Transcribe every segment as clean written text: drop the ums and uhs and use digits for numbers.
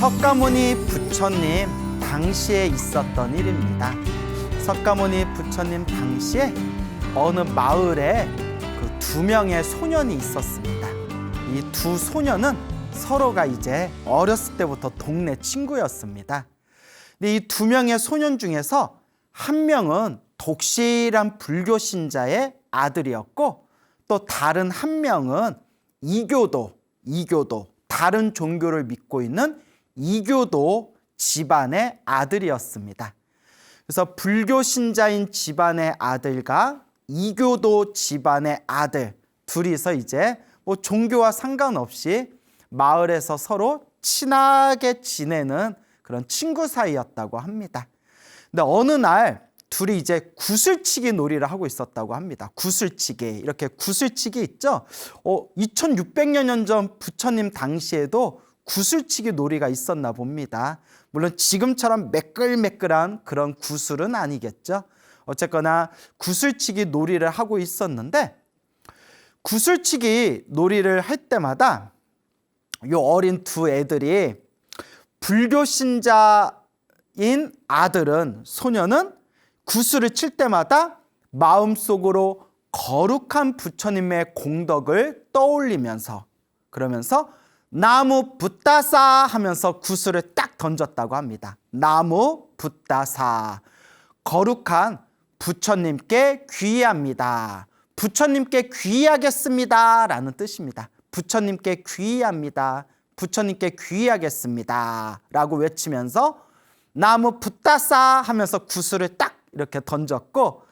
석가모니 부처님 당시에 있었던 일입니다. 석가모니 부처님 당시에 어느 마을에 그 두 명의 소년이 있었습니다. 이 두 소년은 서로가 이제 어렸을 때부터 동네 친구였습니다. 근데 이 두 명의 소년 중에서 한 명은 독실한 불교 신자의 아들이었고, 또 다른 한 명은 이교도, 다른 종교를 믿고 있는 이교도 집안의 아들이었습니다. 그래서 불교 신자인 집안의 아들과 이교도 집안의 아들 둘이서 이제 뭐 종교와 상관없이 마을에서 서로 친하게 지내는 그런 친구 사이였다고 합니다. 근데 어느 날 둘이 이제 구슬치기 놀이를 하고 있었다고 합니다. 구슬치기, 이렇게 구슬치기 있죠? 2600여 년 전 부처님 당시에도 구슬치기 놀이가 있었나 봅니다. 물론 지금처럼 매끌매끌한 그런 구슬은 아니겠죠. 어쨌거나 구슬치기 놀이를 하고 있었는데, 구슬치기 놀이를 할 때마다 요 어린 두 애들이, 불교 신자인 아들은, 소년은 구슬을 칠 때마다 마음속으로 거룩한 부처님의 공덕을 떠올리면서, 그러면서 나무 붓다사 하면서 구슬을 딱 던졌다고 합니다. 나무 붓다사, 거룩한 부처님께 귀의합니다. 부처님께 귀의하겠습니다 라는 뜻입니다. 부처님께 귀의합니다. 부처님께 귀의하겠습니다 라고 외치면서 나무 붓다사 하면서 구슬을 딱 이렇게 던졌고,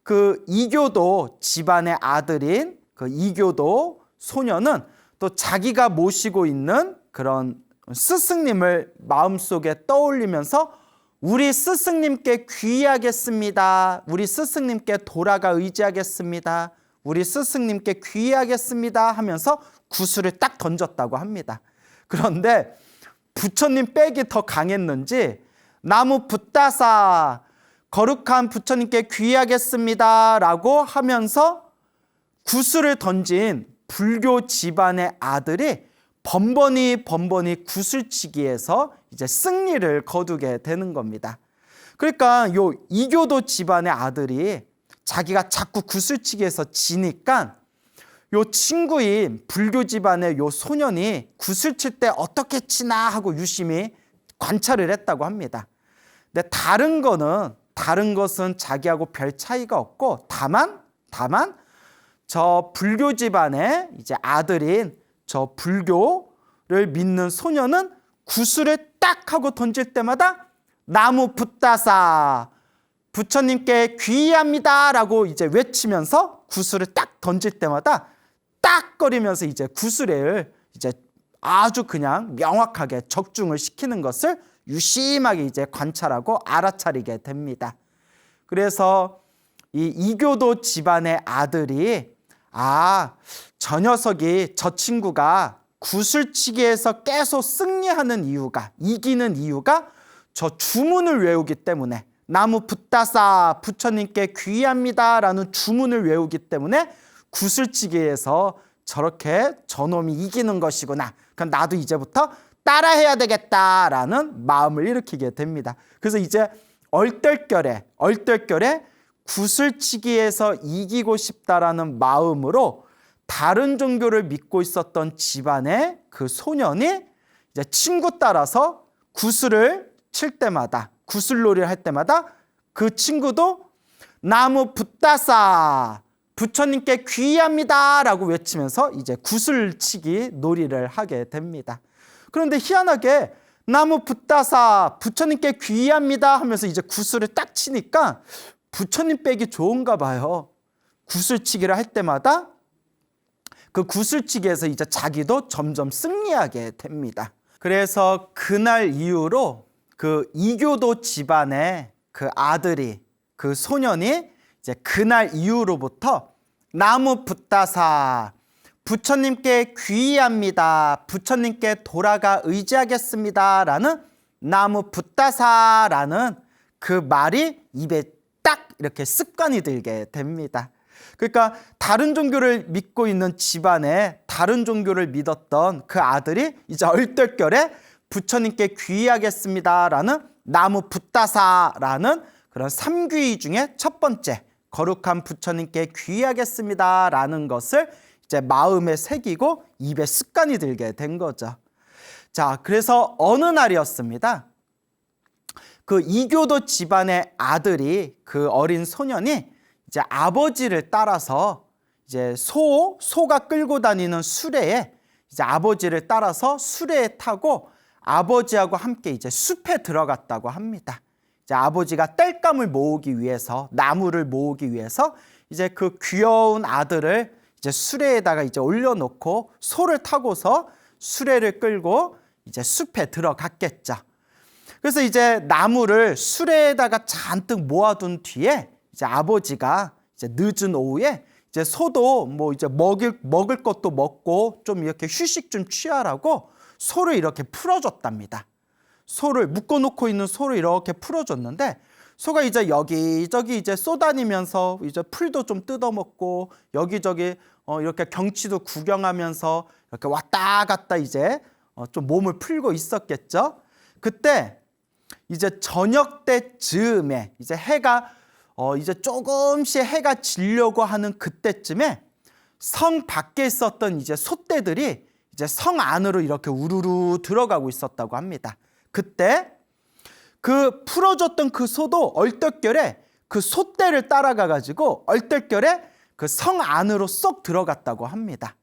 그 이교도 집안의 아들인 그 이교도 소년은 또 자기가 모시고 있는 그런 스승님을 마음속에 떠올리면서 우리 스승님께 귀의하겠습니다. 우리 스승님께 돌아가 의지하겠습니다. 우리 스승님께 귀의하겠습니다 하면서 구슬을 딱 던졌다고 합니다. 그런데 부처님 빽이 더 강했는지 나무 붓다사, 거룩한 부처님께 귀의하겠습니다 라고 하면서 구슬을 던진 불교 집안의 아들이 번번이 구슬치기에서 이제 승리를 거두게 되는 겁니다. 그러니까 요 이교도 집안의 아들이 자기가 자꾸 구슬치기에서 지니까 요 친구인 불교 집안의 요 소년이 구슬 칠 때 어떻게 치나 하고 유심히 관찰을 했다고 합니다. 근데 다른 것은 자기하고 별 차이가 없고, 다만 저 불교 집안의 이제 아들인 저 불교를 믿는 소년은 구슬을 딱 하고 던질 때마다 나무 붓다사, 부처님께 귀의합니다 라고 이제 외치면서 구슬을 딱 던질 때마다 딱거리면서 이제 구슬을 이제 아주 그냥 명확하게 적중을 시키는 것을 유심하게 이제 관찰하고 알아차리게 됩니다. 그래서 이 이교도 집안의 아들이, 저 녀석이, 저 친구가 구슬치기에서 계속 승리하는 이유가, 이기는 이유가 저 주문을 외우기 때문에, 나무 붓다사 부처님께 귀의합니다 라는 주문을 외우기 때문에 구슬치기에서 저렇게 저놈이 이기는 것이구나. 그럼 나도 이제부터 따라해야 되겠다라는 마음을 일으키게 됩니다. 그래서 이제 얼떨결에 구슬치기에서 이기고 싶다라는 마음으로 다른 종교를 믿고 있었던 집안의 그 소년이 이제 친구 따라서 구슬을 칠 때마다, 구슬놀이를 할 때마다 그 친구도 나무 붓다사, 부처님께 귀의합니다 라고 외치면서 이제 구슬치기 놀이를 하게 됩니다. 그런데 희한하게 나무 붓다사, 부처님께 귀의합니다 하면서 이제 구슬을 딱 치니까 부처님 빽이 좋은가 봐요. 구슬치기를 할 때마다 그 구슬치기에서 이제 자기도 점점 승리하게 됩니다. 그래서 그날 이후로 그 이교도 집안의 그 아들이, 그 소년이 이제 그날 이후로부터 나무 붓다사, 부처님께 귀의합니다, 부처님께 돌아가 의지하겠습니다 라는 나무 붓다사라는 그 말이 입에 딱 이렇게 습관이 들게 됩니다. 그러니까 다른 종교를 믿고 있는 집안에 다른 종교를 믿었던 그 아들이 이제 얼떨결에 부처님께 귀의하겠습니다라는 나무 붓다사라는 그런 삼귀의 중에 첫 번째, 거룩한 부처님께 귀의하겠습니다라는 것을 이제 마음에 새기고 입에 습관이 들게 된 거죠. 자, 그래서 어느 날이었습니다. 그 이교도 집안의 아들이, 그 어린 소년이 이제 아버지를 따라서 이제 소가 끌고 다니는 수레에, 이제 아버지를 따라서 수레에 타고 아버지하고 함께 이제 숲에 들어갔다고 합니다. 이제 아버지가 땔감을 모으기 위해서, 나무를 모으기 위해서 이제 그 귀여운 아들을 이제 수레에다가 이제 올려놓고 소를 타고서 수레를 끌고 이제 숲에 들어갔겠죠. 그래서 이제 나무를 수레에다가 잔뜩 모아둔 뒤에 이제 아버지가 이제 늦은 오후에 이제 소도 뭐 이제 먹을 것도 먹고 좀 이렇게 휴식 좀 취하라고 소를 이렇게 풀어줬답니다. 소를 묶어놓고 있는 소를 이렇게 풀어줬는데 소가 이제 여기저기 이제 쏘다니면서 이제 풀도 좀 뜯어먹고 여기저기 이렇게 경치도 구경하면서 이렇게 왔다 갔다 이제 좀 몸을 풀고 있었겠죠. 그때 이제 저녁 때쯤에 이제 해가 이제 조금씩 해가 지려고 하는 그때쯤에 성 밖에 있었던 이제 소떼들이 이제 성 안으로 이렇게 우르르 들어가고 있었다고 합니다. 그때 그 풀어줬던 그 소도 얼떨결에 그 소떼를 따라가 가지고 얼떨결에 그 성 안으로 쏙 들어갔다고 합니다.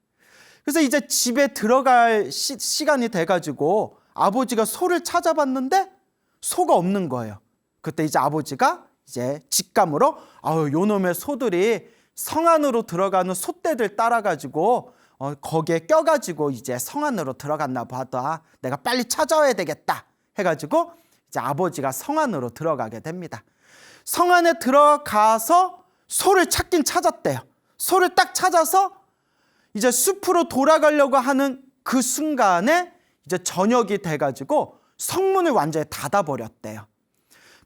그래서 이제 집에 들어갈 시간이 돼가지고 아버지가 소를 찾아봤는데 소가 없는 거예요. 그때 이제 아버지가 이제 직감으로 요놈의 소들이 성 안으로 들어가는 소떼들 따라가지고 거기에 껴가지고 이제 성 안으로 들어갔나 보다. 내가 빨리 찾아와야 되겠다 해가지고 이제 아버지가 성 안으로 들어가게 됩니다. 성 안에 들어가서 소를 찾긴 찾았대요. 소를 딱 찾아서 이제 숲으로 돌아가려고 하는 그 순간에 이제 저녁이 돼가지고 성문을 완전히 닫아버렸대요.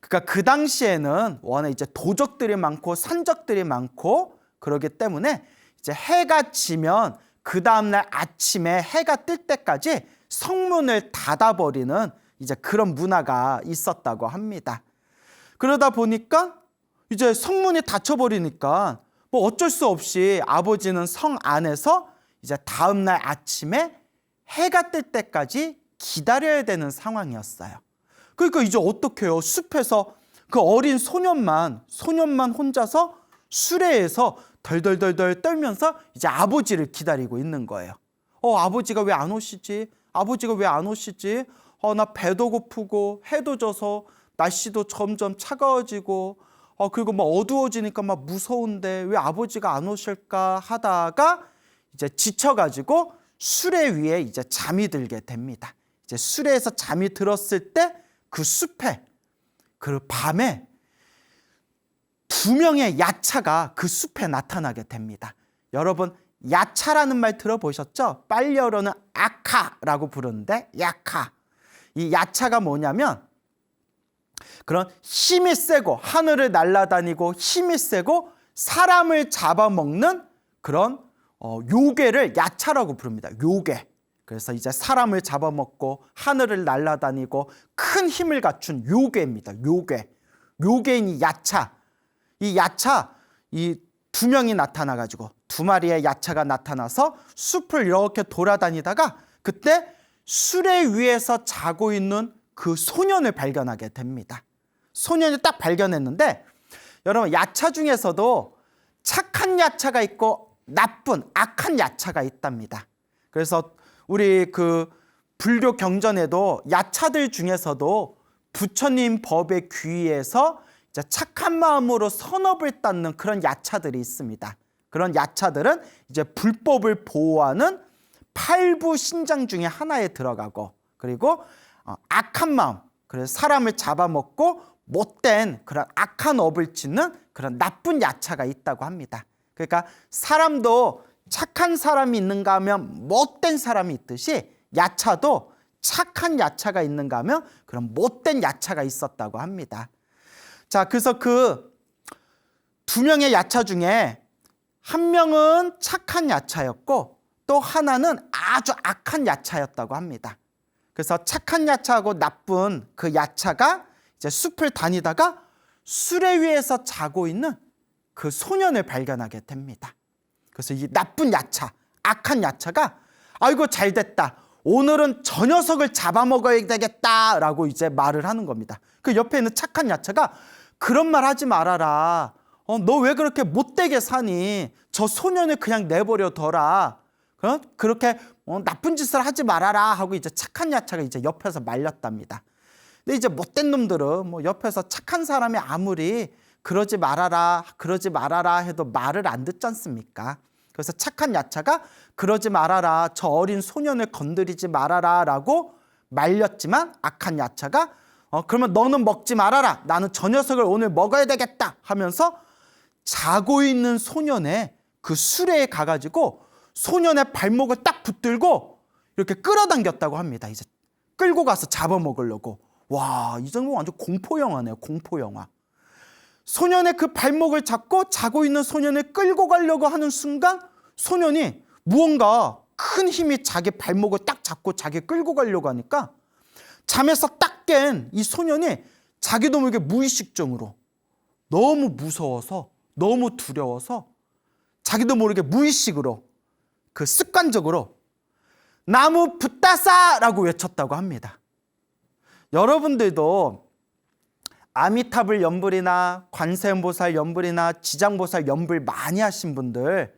그러니까 그 당시에는 워낙 이제 도적들이 많고 산적들이 많고 그러기 때문에 이제 해가 지면 그 다음날 아침에 해가 뜰 때까지 성문을 닫아버리는 이제 그런 문화가 있었다고 합니다. 그러다 보니까 이제 성문이 닫혀버리니까 뭐 어쩔 수 없이 아버지는 성 안에서 이제 다음날 아침에 해가 뜰 때까지 기다려야 되는 상황이었어요. 그러니까 이제 어떻게 해요? 숲에서 그 어린 소년만 혼자서 수레에서 덜덜덜덜 떨면서 이제 아버지를 기다리고 있는 거예요. 아버지가 왜 안 오시지? 아버지가 왜 안 오시지? 나 배도 고프고 해도 져서 날씨도 점점 차가워지고 그리고 막 어두워지니까 막 무서운데 왜 아버지가 안 오실까 하다가 이제 지쳐가지고 수레 위에 이제 잠이 들게 됩니다. 이제 수레에서 잠이 들었을 때 그 숲에 그 밤에 두 명의 야차가 그 숲에 나타나게 됩니다. 여러분 야차라는 말 들어보셨죠? 빨리어로는 아카라고 부르는데 야카. 이 야차가 뭐냐면 그런 힘이 세고 하늘을 날아다니고 힘이 세고 사람을 잡아먹는 그런 요괴를 야차라고 부릅니다. 요괴. 그래서 이제 사람을 잡아먹고 하늘을 날아다니고 큰 힘을 갖춘 요괴입니다. 요괴. 요괴인 이 야차. 이 야차 이 두 명이 나타나가지고 두 마리의 야차가 나타나서 숲을 이렇게 돌아다니다가 그때 수레 위에서 자고 있는 그 소년을 발견하게 됩니다. 소년을 딱 발견했는데 여러분 야차 중에서도 착한 야차가 있고 나쁜 악한 야차가 있답니다. 그래서 우리 그 불교 경전에도 야차들 중에서도 부처님 법에 귀의해서 이제 착한 마음으로 선업을 닦는 그런 야차들이 있습니다. 그런 야차들은 이제 불법을 보호하는 팔부 신장 중에 하나에 들어가고 그리고 악한 마음, 그래서 사람을 잡아먹고 못된 그런 악한 업을 짓는 그런 나쁜 야차가 있다고 합니다. 그러니까 사람도 착한 사람이 있는가 하면 못된 사람이 있듯이 야차도 착한 야차가 있는가 하면 그런 못된 야차가 있었다고 합니다. 자, 그래서 그 두 명의 야차 중에 한 명은 착한 야차였고 또 하나는 아주 악한 야차였다고 합니다. 그래서 착한 야차하고 나쁜 그 야차가 이제 숲을 다니다가 수레 위에서 자고 있는 그 소년을 발견하게 됩니다. 그래서 이 나쁜 야차, 악한 야차가 아이고 잘 됐다. 오늘은 저 녀석을 잡아먹어야 되겠다라고 이제 말을 하는 겁니다. 그 옆에 있는 착한 야차가 그런 말 하지 말아라. 너 왜 그렇게 못되게 사니? 저 소년을 그냥 내버려둬라. 그렇게 나쁜 짓을 하지 말아라 하고 이제 착한 야차가 이제 옆에서 말렸답니다. 근데 이제 못된 놈들은 뭐 옆에서 착한 사람이 아무리 그러지 말아라 해도 말을 안 듣지 않습니까? 그래서 착한 야차가 그러지 말아라, 저 어린 소년을 건드리지 말아라 라고 말렸지만 악한 야차가 그러면 너는 먹지 말아라, 나는 저 녀석을 오늘 먹어야 되겠다 하면서 자고 있는 소년의 그 수레에 가가지고 소년의 발목을 딱 붙들고 이렇게 끌어당겼다고 합니다. 이제 끌고 가서 잡아먹으려고. 와, 이 정도면 완전 공포영화네요. 공포영화. 소년의 그 발목을 잡고 자고 있는 소년을 끌고 가려고 하는 순간 소년이 무언가 큰 힘이 자기 발목을 딱 잡고 자기 끌고 가려고 하니까 잠에서 딱 깬 이 소년이 자기도 모르게 무의식적으로 너무 무서워서 너무 두려워서 자기도 모르게 무의식으로 그 습관적으로 나무 붙다사라고 외쳤다고 합니다. 여러분들도 아미타불 연불이나 관세음보살 연불이나 지장보살 연불 많이 하신 분들,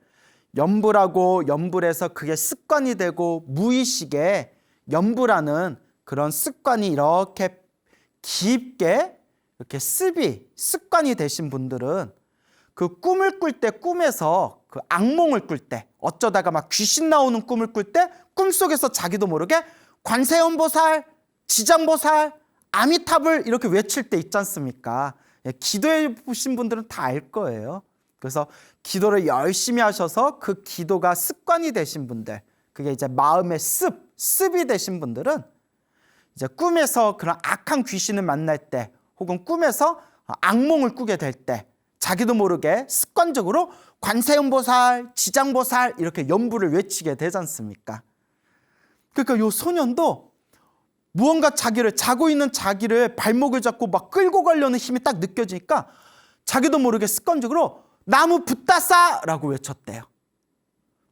연불하고 연불해서 그게 습관이 되고 무의식에 연불하는 그런 습관이 이렇게 깊게 이렇게 습관이 되신 분들은 그 꿈을 꿀 때 꿈에서 그 악몽을 꿀 때 어쩌다가 막 귀신 나오는 꿈을 꿀 때 꿈속에서 자기도 모르게 관세음보살, 지장보살, 아미타불 이렇게 외칠 때 있지 않습니까? 기도해 보신 분들은 다 알 거예요. 그래서 기도를 열심히 하셔서 그 기도가 습관이 되신 분들, 그게 이제 마음의 습이 되신 분들은 이제 꿈에서 그런 악한 귀신을 만날 때 혹은 꿈에서 악몽을 꾸게 될 때 자기도 모르게 습관적으로 관세음보살, 지장보살 이렇게 연불을 외치게 되지 않습니까? 그러니까 요 소년도 무언가 자고 있는 자기를 발목을 잡고 막 끌고 가려는 힘이 딱 느껴지니까 자기도 모르게 습관적으로 나무 붙다사라고 외쳤대요.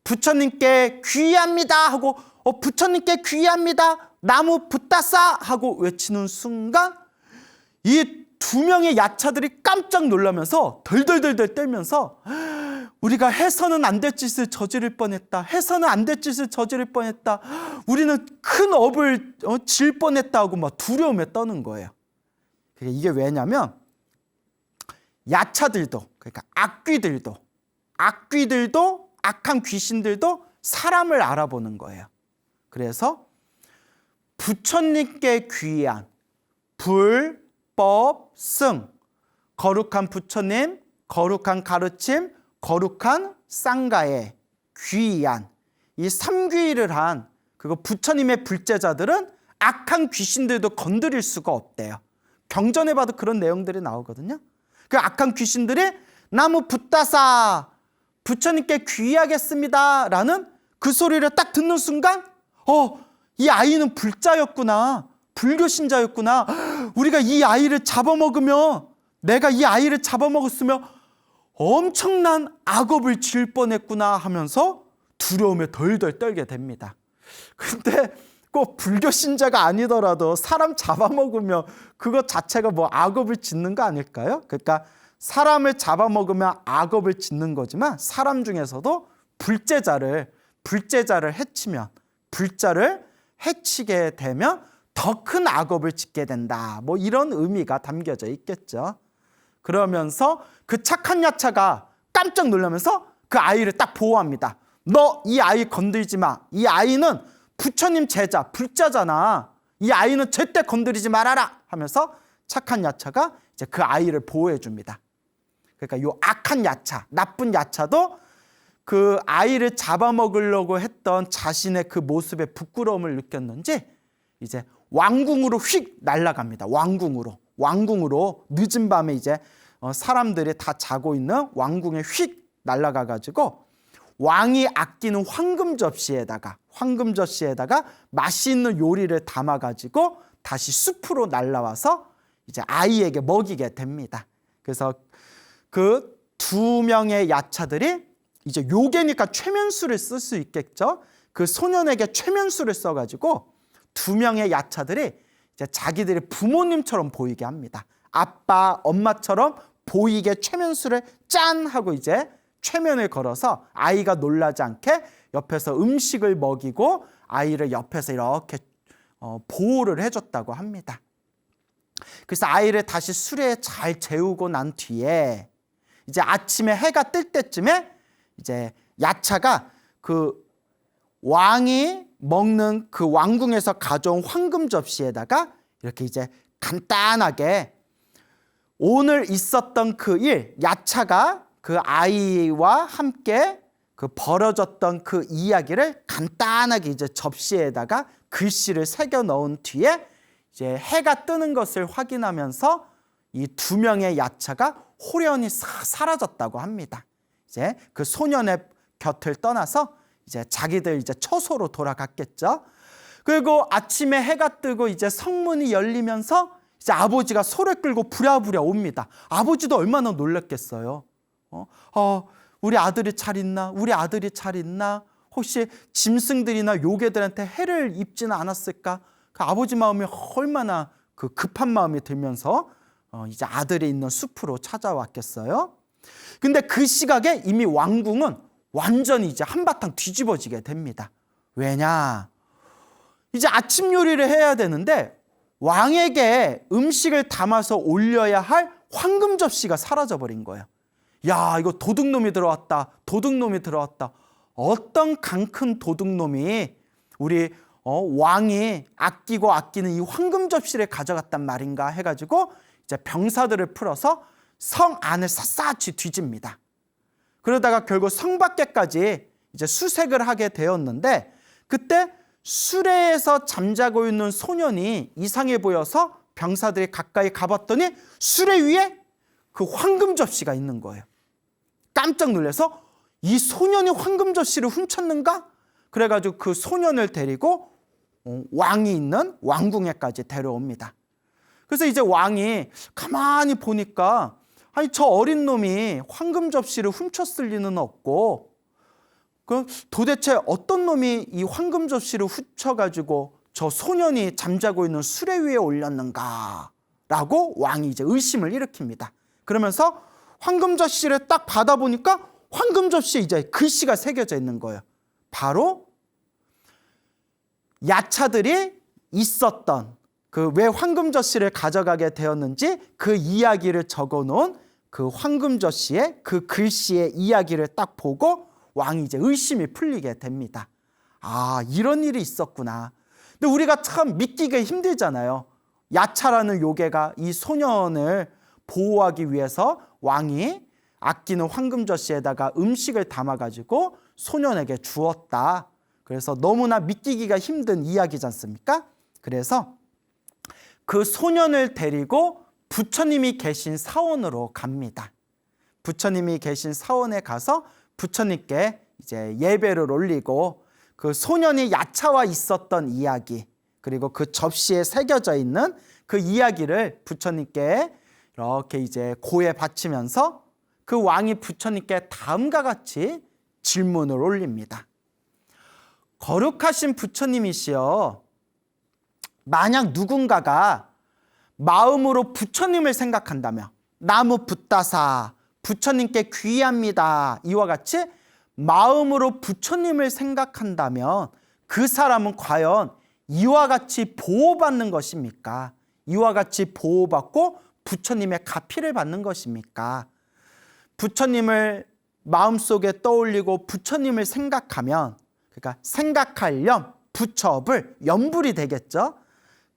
부처님께 귀의합니다 하고 부처님께 귀의합니다, 나무 붙다사 하고 외치는 순간 이 두 명의 야차들이 깜짝 놀라면서 덜덜덜덜 떨면서 우리가 해서는 안 될 짓을 저지를 뻔했다. 해서는 안 될 짓을 저지를 뻔했다. 우리는 큰 업을 질 뻔했다 하고 막 두려움에 떠는 거예요. 이게 왜냐면 야차들도, 그러니까 악귀들도 악한 귀신들도 사람을 알아보는 거예요. 그래서 부처님께 귀의한 불법 승, 거룩한 부처님, 거룩한 가르침, 거룩한 쌍가에 귀의한 이 삼귀의를 한 그거 부처님의 불제자들은 악한 귀신들도 건드릴 수가 없대요. 경전에 봐도 그런 내용들이 나오거든요. 그 악한 귀신들이 나무 붙다사 부처님께 귀의하겠습니다 라는 그 소리를 딱 듣는 순간 이 아이는 불자였구나, 불교 신자였구나, 우리가 이 아이를 잡아먹으면, 내가 이 아이를 잡아먹었으면 엄청난 악업을 질 뻔했구나 하면서 두려움에 덜덜 떨게 됩니다. 근데 꼭 불교 신자가 아니더라도 사람 잡아먹으면 그것 자체가 뭐 악업을 짓는 거 아닐까요? 그러니까 사람을 잡아먹으면 악업을 짓는 거지만 사람 중에서도 불제자를 해치면, 불자를 해치게 되면 더 큰 악업을 짓게 된다. 뭐 이런 의미가 담겨져 있겠죠. 그러면서 그 착한 야차가 깜짝 놀라면서 그 아이를 딱 보호합니다. 너 이 아이 건들지 마. 이 아이는 부처님 제자, 불자잖아. 이 아이는 절대 건드리지 말아라 하면서 착한 야차가 이제 그 아이를 보호해 줍니다. 그러니까 요 악한 야차, 나쁜 야차도 그 아이를 잡아먹으려고 했던 자신의 그 모습에 부끄러움을 느꼈는지 이제 왕궁으로 휙 날아갑니다. 왕궁으로 늦은 밤에 이제 사람들이 다 자고 있는 왕궁에 휙 날아가 가지고 왕이 아끼는 황금 접시에다가 맛있는 요리를 담아가지고 다시 숲으로 날라와서 이제 아이에게 먹이게 됩니다. 그래서 그 두 명의 야차들이 이제 요괴니까 최면수를 쓸 수 있겠죠. 그 소년에게 최면수를 써가지고 두 명의 야차들이 이제 자기들의 부모님처럼 보이게 합니다. 아빠, 엄마처럼 보이게 최면수를 짠 하고 이제 최면을 걸어서 아이가 놀라지 않게 옆에서 음식을 먹이고 아이를 옆에서 이렇게 보호를 해줬다고 합니다. 그래서 아이를 다시 수레에 잘 재우고 난 뒤에 이제 아침에 해가 뜰 때쯤에 이제 야차가 그 왕이 먹는 그 왕궁에서 가져온 황금 접시에다가 이렇게 이제 간단하게 오늘 있었던 그 일, 야차가 그 아이와 함께 그 벌어졌던 그 이야기를 간단하게 이제 접시에다가 글씨를 새겨 넣은 뒤에 이제 해가 뜨는 것을 확인하면서 이 두 명의 야차가 호련히 사라졌다고 합니다. 이제 그 소년의 곁을 떠나서 이제 자기들 이제 처소로 돌아갔겠죠. 그리고 아침에 해가 뜨고 이제 성문이 열리면서 이제 아버지가 소를 끌고 부랴부랴 옵니다. 아버지도 얼마나 놀랐겠어요. 우리 아들이 잘 있나? 우리 아들이 잘 있나? 혹시 짐승들이나 요괴들한테 해를 입지는 않았을까? 그 아버지 마음이 얼마나 그 급한 마음이 들면서 이제 아들이 있는 숲으로 찾아왔겠어요. 근데 그 시각에 이미 왕궁은 완전히 이제 한바탕 뒤집어지게 됩니다. 왜냐? 이제 아침 요리를 해야 되는데 왕에게 음식을 담아서 올려야 할 황금 접시가 사라져버린 거예요. 야, 이거 도둑놈이 들어왔다. 도둑놈이 들어왔다. 어떤 강큰 도둑놈이 우리 왕이 아끼고 아끼는 이 황금 접시를 가져갔단 말인가 해가지고 이제 병사들을 풀어서 성 안을 샅샅이 뒤집니다. 그러다가 결국 성 밖에까지 이제 수색을 하게 되었는데 그때 수레에서 잠자고 있는 소년이 이상해 보여서 병사들이 가까이 가봤더니 수레 위에 그 황금 접시가 있는 거예요. 깜짝 놀라서 이 소년이 황금 접시를 훔쳤는가? 그래가지고 그 소년을 데리고 왕이 있는 왕궁에까지 데려옵니다. 그래서 이제 왕이 가만히 보니까 아니 저 어린 놈이 황금 접시를 훔쳤을 리는 없고 그럼 도대체 어떤 놈이 이 황금 접시를 훔쳐가지고 저 소년이 잠자고 있는 수레 위에 올렸는가 라고 왕이 이제 의심을 일으킵니다. 그러면서 황금 접시를 딱 받아보니까 황금 접시에 이제 글씨가 새겨져 있는 거예요. 바로 야차들이 있었던 그 왜 황금 접시를 가져가게 되었는지 그 이야기를 적어놓은 그 황금 접시의 그 글씨의 이야기를 딱 보고 왕이 이제 의심이 풀리게 됩니다. 아, 이런 일이 있었구나. 근데 우리가 참 믿기가 힘들잖아요. 야차라는 요괴가 이 소년을 보호하기 위해서 왕이 아끼는 황금 접시에다가 음식을 담아가지고 소년에게 주었다. 그래서 너무나 믿기기가 힘든 이야기지 않습니까? 그래서 그 소년을 데리고 부처님이 계신 사원으로 갑니다. 부처님이 계신 사원에 가서 부처님께 이제 예배를 올리고 그 소년이 야차와 있었던 이야기 그리고 그 접시에 새겨져 있는 그 이야기를 부처님께 이렇게 이제 고에 바치면서 그 왕이 부처님께 다음과 같이 질문을 올립니다. 거룩하신 부처님이시여, 만약 누군가가 마음으로 부처님을 생각한다면 나무 붓다사 부처님께 귀합니다 이와 같이 마음으로 부처님을 생각한다면 그 사람은 과연 이와 같이 보호받는 것입니까? 이와 같이 보호받고 부처님의 가피를 받는 것입니까? 부처님을 마음속에 떠올리고 부처님을 생각하면 그러니까 생각할 염, 부처불, 염불이 되겠죠.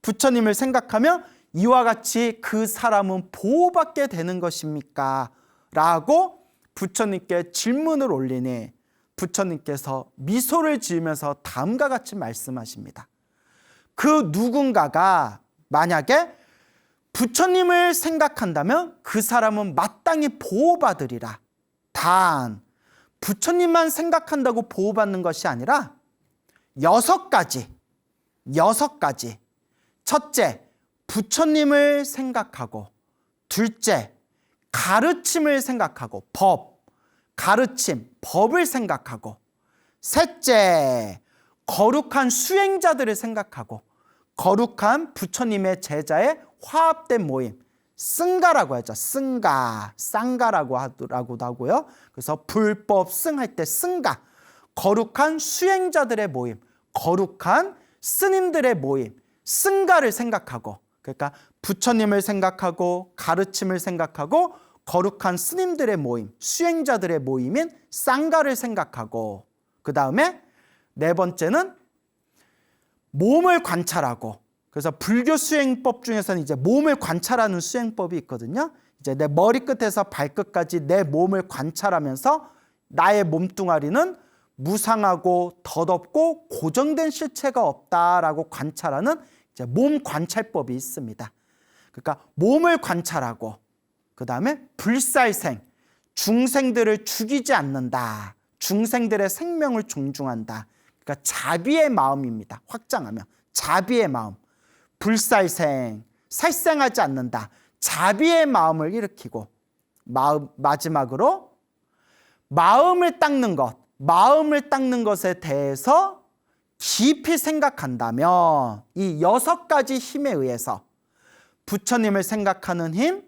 부처님을 생각하면 이와 같이 그 사람은 보호받게 되는 것입니까? 라고 부처님께 질문을 올리니 부처님께서 미소를 지으면서 다음과 같이 말씀하십니다. 그 누군가가 만약에 부처님을 생각한다면 그 사람은 마땅히 보호받으리라. 단 부처님만 생각한다고 보호받는 것이 아니라 6가지. 첫째, 부처님을 생각하고, 둘째, 가르침을 생각하고, 가르침, 법을 생각하고, 셋째, 거룩한 수행자들을 생각하고, 거룩한 부처님의 제자의 화합된 모임, 승가라고 하죠. 쌍가라고 하고요. 그래서 불법 승할 때 승가, 거룩한 수행자들의 모임, 거룩한 스님들의 모임, 승가를 생각하고, 그러니까 부처님을 생각하고 가르침을 생각하고 거룩한 스님들의 모임, 수행자들의 모임인 쌍가를 생각하고, 그 다음에 네 번째는 몸을 관찰하고, 그래서 불교 수행법 중에서는 이제 몸을 관찰하는 수행법이 있거든요. 이제 내 머리끝에서 발끝까지 내 몸을 관찰하면서 나의 몸뚱아리는 무상하고 덧없고 고정된 실체가 없다라고 관찰하는 이제 몸 관찰법이 있습니다. 그러니까 몸을 관찰하고, 그 다음에 불살생, 중생들을 죽이지 않는다. 중생들의 생명을 존중한다. 그러니까 자비의 마음입니다. 확장하면 자비의 마음. 불살생, 살생하지 않는다. 자비의 마음을 일으키고, 마지막으로 마음을 닦는 것. 마음을 닦는 것에 대해서 깊이 생각한다면 이 6가지 힘에 의해서 부처님을 생각하는 힘,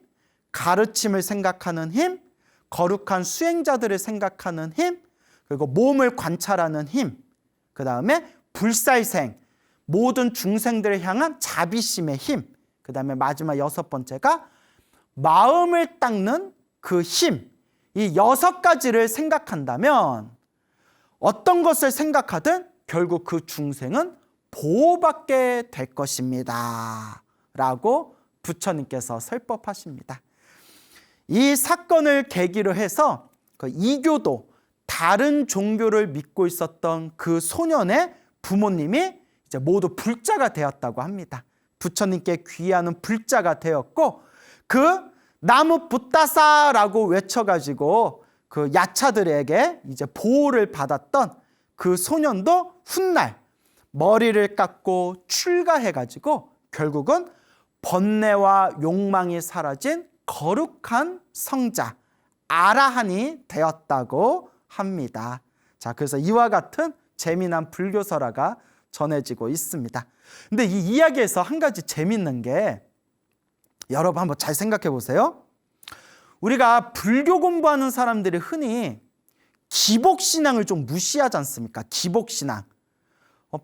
가르침을 생각하는 힘, 거룩한 수행자들을 생각하는 힘, 그리고 몸을 관찰하는 힘, 그 다음에 불살생, 모든 중생들을 향한 자비심의 힘, 그 다음에 마지막 6번째가 마음을 닦는 그 힘, 이 6가지를 생각한다면 어떤 것을 생각하든 결국 그 중생은 보호받게 될 것입니다 라고 부처님께서 설법하십니다. 이 사건을 계기로 해서 그 이교도, 다른 종교를 믿고 있었던 그 소년의 부모님이 이제 모두 불자가 되었다고 합니다. 부처님께 귀하는 불자가 되었고, 그 나무 붓다사라고 외쳐가지고 그 야차들에게 이제 보호를 받았던 그 소년도 훗날 머리를 깎고 출가해가지고 결국은 번뇌와 욕망이 사라진 거룩한 성자, 아라한이 되었다고 합니다. 자, 그래서 이와 같은 재미난 불교설화가 전해지고 있습니다. 근데 이 이야기에서 한 가지 재밌는 게, 여러분 한번 잘 생각해 보세요. 우리가 불교 공부하는 사람들이 흔히 기복신앙을 좀 무시하지 않습니까? 기복신앙.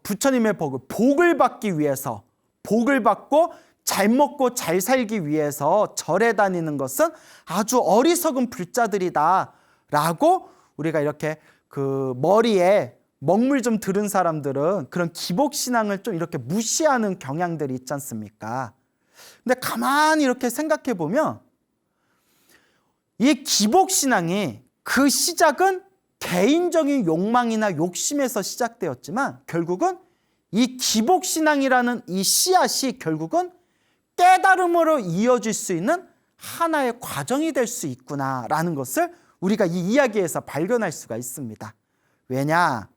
부처님의 복을 받기 위해서, 복을 받고 잘 먹고 잘 살기 위해서 절에 다니는 것은 아주 어리석은 불자들이다 라고 우리가 이렇게 그 머리에 먹물 좀 들은 사람들은 그런 기복신앙을 좀 이렇게 무시하는 경향들이 있지 않습니까? 근데 가만히 이렇게 생각해 보면 이 기복신앙이 그 시작은 개인적인 욕망이나 욕심에서 시작되었지만 결국은 이 기복신앙이라는 이 씨앗이 결국은 깨달음으로 이어질 수 있는 하나의 과정이 될 수 있구나라는 것을 우리가 이 이야기에서 발견할 수가 있습니다. 왜냐?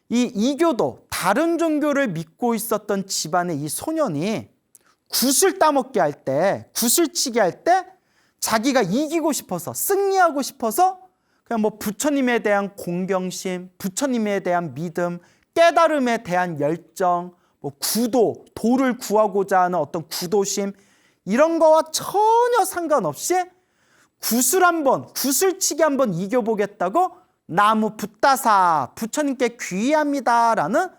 이 이교도, 다른 종교를 믿고 있었던 집안의 이 소년이 굿을 따먹게 할 때, 굿을치게 할 때 자기가 이기고 싶어서, 승리하고 싶어서 그냥 뭐 부처님에 대한 공경심, 부처님에 대한 믿음, 깨달음에 대한 열정, 뭐 구도, 도를 구하고자 하는 어떤 구도심, 이런 거와 전혀 상관없이 굿을치게 한번 이겨보겠다고 나무 붓다사, 부처님께 귀의합니다라는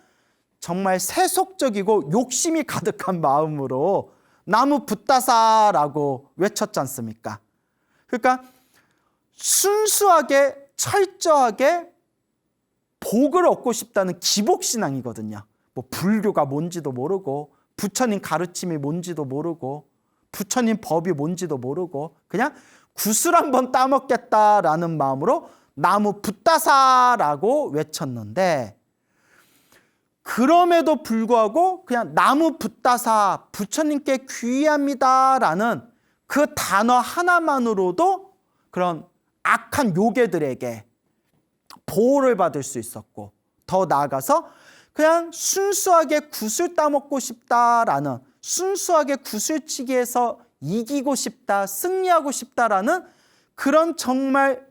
정말 세속적이고 욕심이 가득한 마음으로 나무 붓다사라고 외쳤지 않습니까? 그러니까 순수하게 철저하게 복을 얻고 싶다는 기복신앙이거든요. 뭐 불교가 뭔지도 모르고, 부처님 가르침이 뭔지도 모르고, 부처님 법이 뭔지도 모르고, 그냥 굿을 한번 따먹겠다라는 마음으로 나무 붓다사라고 외쳤는데, 그럼에도 불구하고 그냥 나무 붓다사, 부처님께 귀의합니다라는 그 단어 하나만으로도 그런 악한 요괴들에게, 보호를 받을 수 있었고, 더 나아가서 그냥 순수하게 구슬 따먹고 싶다라는, 순수하게 구슬치기에서 이기고 싶다, 승리하고 싶다라는 그런 정말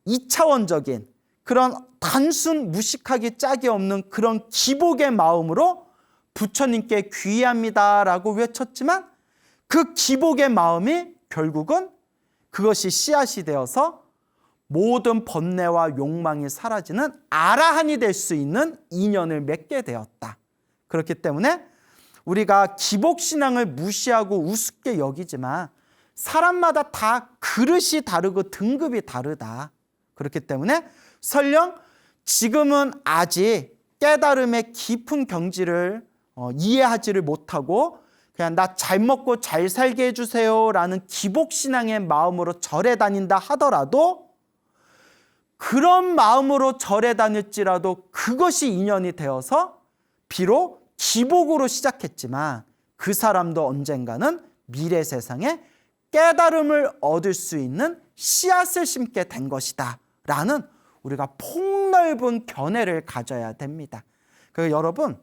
2차원적인, 그런 단순 무식하기 짝이 없는 그런 기복의 마음으로 부처님께 귀의합니다라고 외쳤지만, 그 기복의 마음이 결국은 그것이 씨앗이 되어서 모든 번뇌와 욕망이 사라지는 아라한이 될 수 있는 인연을 맺게 되었다. 그렇기 때문에 우리가 기복신앙을 무시하고 우습게 여기지만 사람마다 다 그릇이 다르고 등급이 다르다. 그렇기 때문에 설령 지금은 아직 깨달음의 깊은 경지를 이해하지를 못하고 그냥 나 잘 먹고 잘 살게 해주세요 라는 기복신앙의 마음으로 절에 다닌다 하더라도, 그런 마음으로 절에 다닐지라도 그것이 인연이 되어서 비록 기복으로 시작했지만 그 사람도 언젠가는 미래 세상에 깨달음을 얻을 수 있는 씨앗을 심게 된 것이다 라는 우리가 폭넓은 견해를 가져야 됩니다. 그래서 여러분,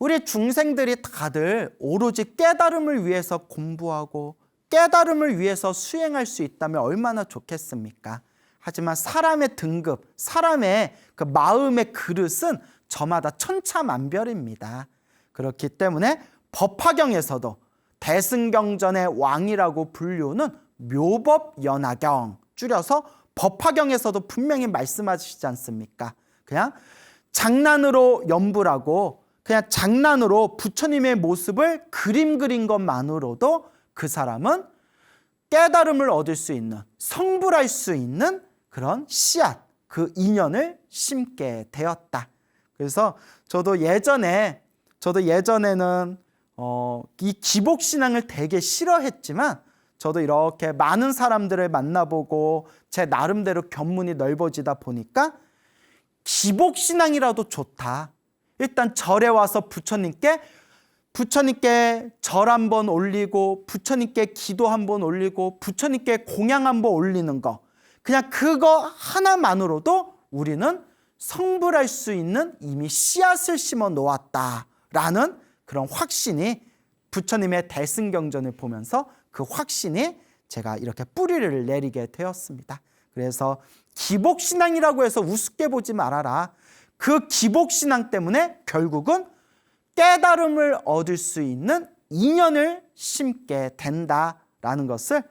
우리 중생들이 다들 오로지 깨달음을 위해서 공부하고 깨달음을 위해서 수행할 수 있다면 얼마나 좋겠습니까? 하지만 사람의 등급, 사람의 그 마음의 그릇은 저마다 천차만별입니다. 그렇기 때문에 법화경에서도 대승경전의 왕이라고 불리우는 묘법연화경, 줄여서 법화경에서도 분명히 말씀하시지 않습니까? 그냥 장난으로 연불하고 그냥 장난으로 부처님의 모습을 그림 그린 것만으로도 그 사람은 깨달음을 얻을 수 있는, 성불할 수 있는 그런 씨앗, 그 인연을 심게 되었다. 그래서 저도 예전에는 이 기복신앙을 되게 싫어했지만, 저도 이렇게 많은 사람들을 만나보고 제 나름대로 견문이 넓어지다 보니까 기복신앙이라도 좋다. 일단 절에 와서 부처님께 절 한번 올리고, 부처님께 기도 한번 올리고, 부처님께 공양 한번 올리는 거, 그냥 그거 하나만으로도 우리는 성불할 수 있는 이미 씨앗을 심어 놓았다라는 그런 확신이, 부처님의 대승경전을 보면서 그 확신이 제가 이렇게 뿌리를 내리게 되었습니다. 그래서 기복신앙이라고 해서 우습게 보지 말아라. 그 기복신앙 때문에 결국은 깨달음을 얻을 수 있는 인연을 심게 된다라는 것을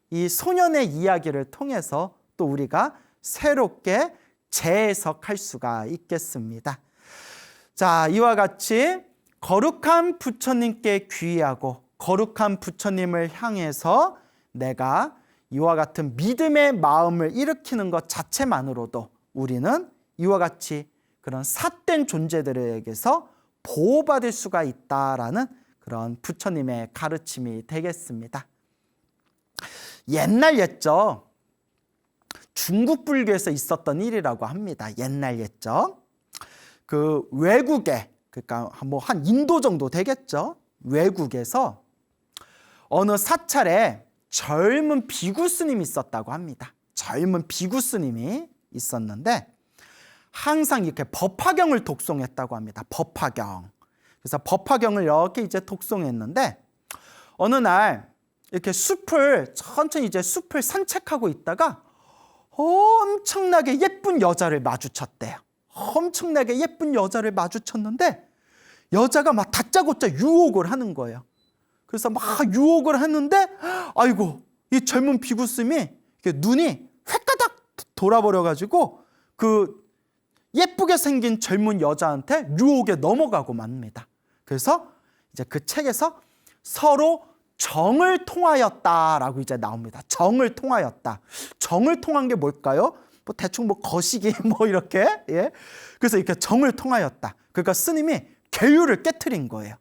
이 소년의 이야기를 통해서 또 우리가 새롭게 재해석할 수가 있겠습니다. 자, 이와 같이 거룩한 부처님께 귀의하고 거룩한 부처님을 향해서 내가 이와 같은 믿음의 마음을 일으키는 것 자체만으로도 우리는 이와 같이 그런 삿된 존재들에게서 보호받을 수가 있다라는 그런 부처님의 가르침이 되겠습니다. 옛날 옛적 중국 불교에서 있었던 일이라고 합니다. 옛날 옛적 그 외국에, 그러니까 뭐 한 인도 정도 되겠죠. 외국에서 어느 사찰에 젊은 비구 스님이 있었다고 합니다. 젊은 비구 스님이 있었는데 항상 이렇게 법화경을 독송했다고 합니다. 법화경. 그래서 법화경을 이렇게 이제 독송했는데 어느 날 이렇게 천천히 이제 숲을 산책하고 있다가 엄청나게 예쁜 여자를 마주쳤대요. 엄청나게 예쁜 여자를 마주쳤는데 여자가 막 다짜고짜 유혹을 하는 거예요. 그래서 막 유혹을 하는데 아이고, 이 젊은 비구스님이 눈이 획가닥 돌아버려가지고 그 예쁘게 생긴 젊은 여자한테 유혹에 넘어가고 맙니다. 그래서 이제 그 책에서 서로 정을 통하였다라고 이제 나옵니다. 정을 통하였다. 정을 통한 게 뭘까요? 뭐 대충 뭐 거시기 뭐 이렇게, 예. 그래서 이렇게 정을 통하였다. 그러니까 스님이 계율을 깨트린 거예요.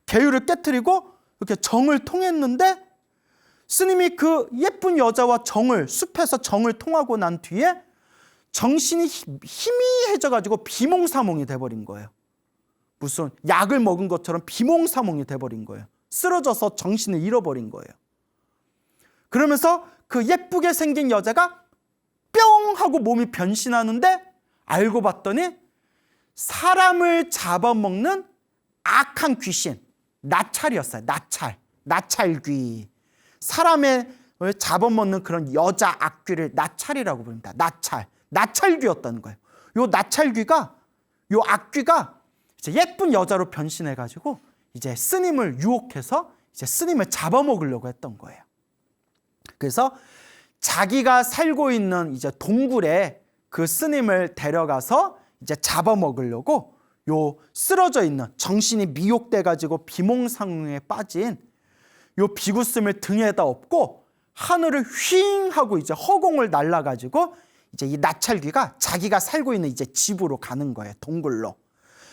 계율을 깨트리고 이렇게 정을 통했는데 스님이 그 예쁜 여자와 숲에서 정을 통하고 난 뒤에 정신이 희미해져가지고 비몽사몽이 돼버린 거예요. 무슨 약을 먹은 것처럼 비몽사몽이 돼버린 거예요. 쓰러져서 정신을 잃어버린 거예요. 그러면서 그 예쁘게 생긴 여자가 뿅 하고 몸이 변신하는데 알고 봤더니 사람을 잡아먹는 악한 귀신, 나찰이었어요. 나찰귀. 사람을 잡아먹는 그런 여자 악귀를 나찰이라고 부릅니다. 나찰귀였다는 거예요. 요 나찰귀가, 요 악귀가 이제 예쁜 여자로 변신해가지고 이제 스님을 유혹해서 이제 스님을 잡아먹으려고 했던 거예요. 그래서 자기가 살고 있는 이제 동굴에 그 스님을 데려가서 이제 잡아먹으려고 요 쓰러져 있는, 정신이 미혹돼가지고 비몽사몽에 빠진 요 비구스님을 등에다 업고 하늘을 휘잉 하고 이제 허공을 날아가지고 이제 이 나찰귀가 자기가 살고 있는 이제 집으로 가는 거예요. 동굴로.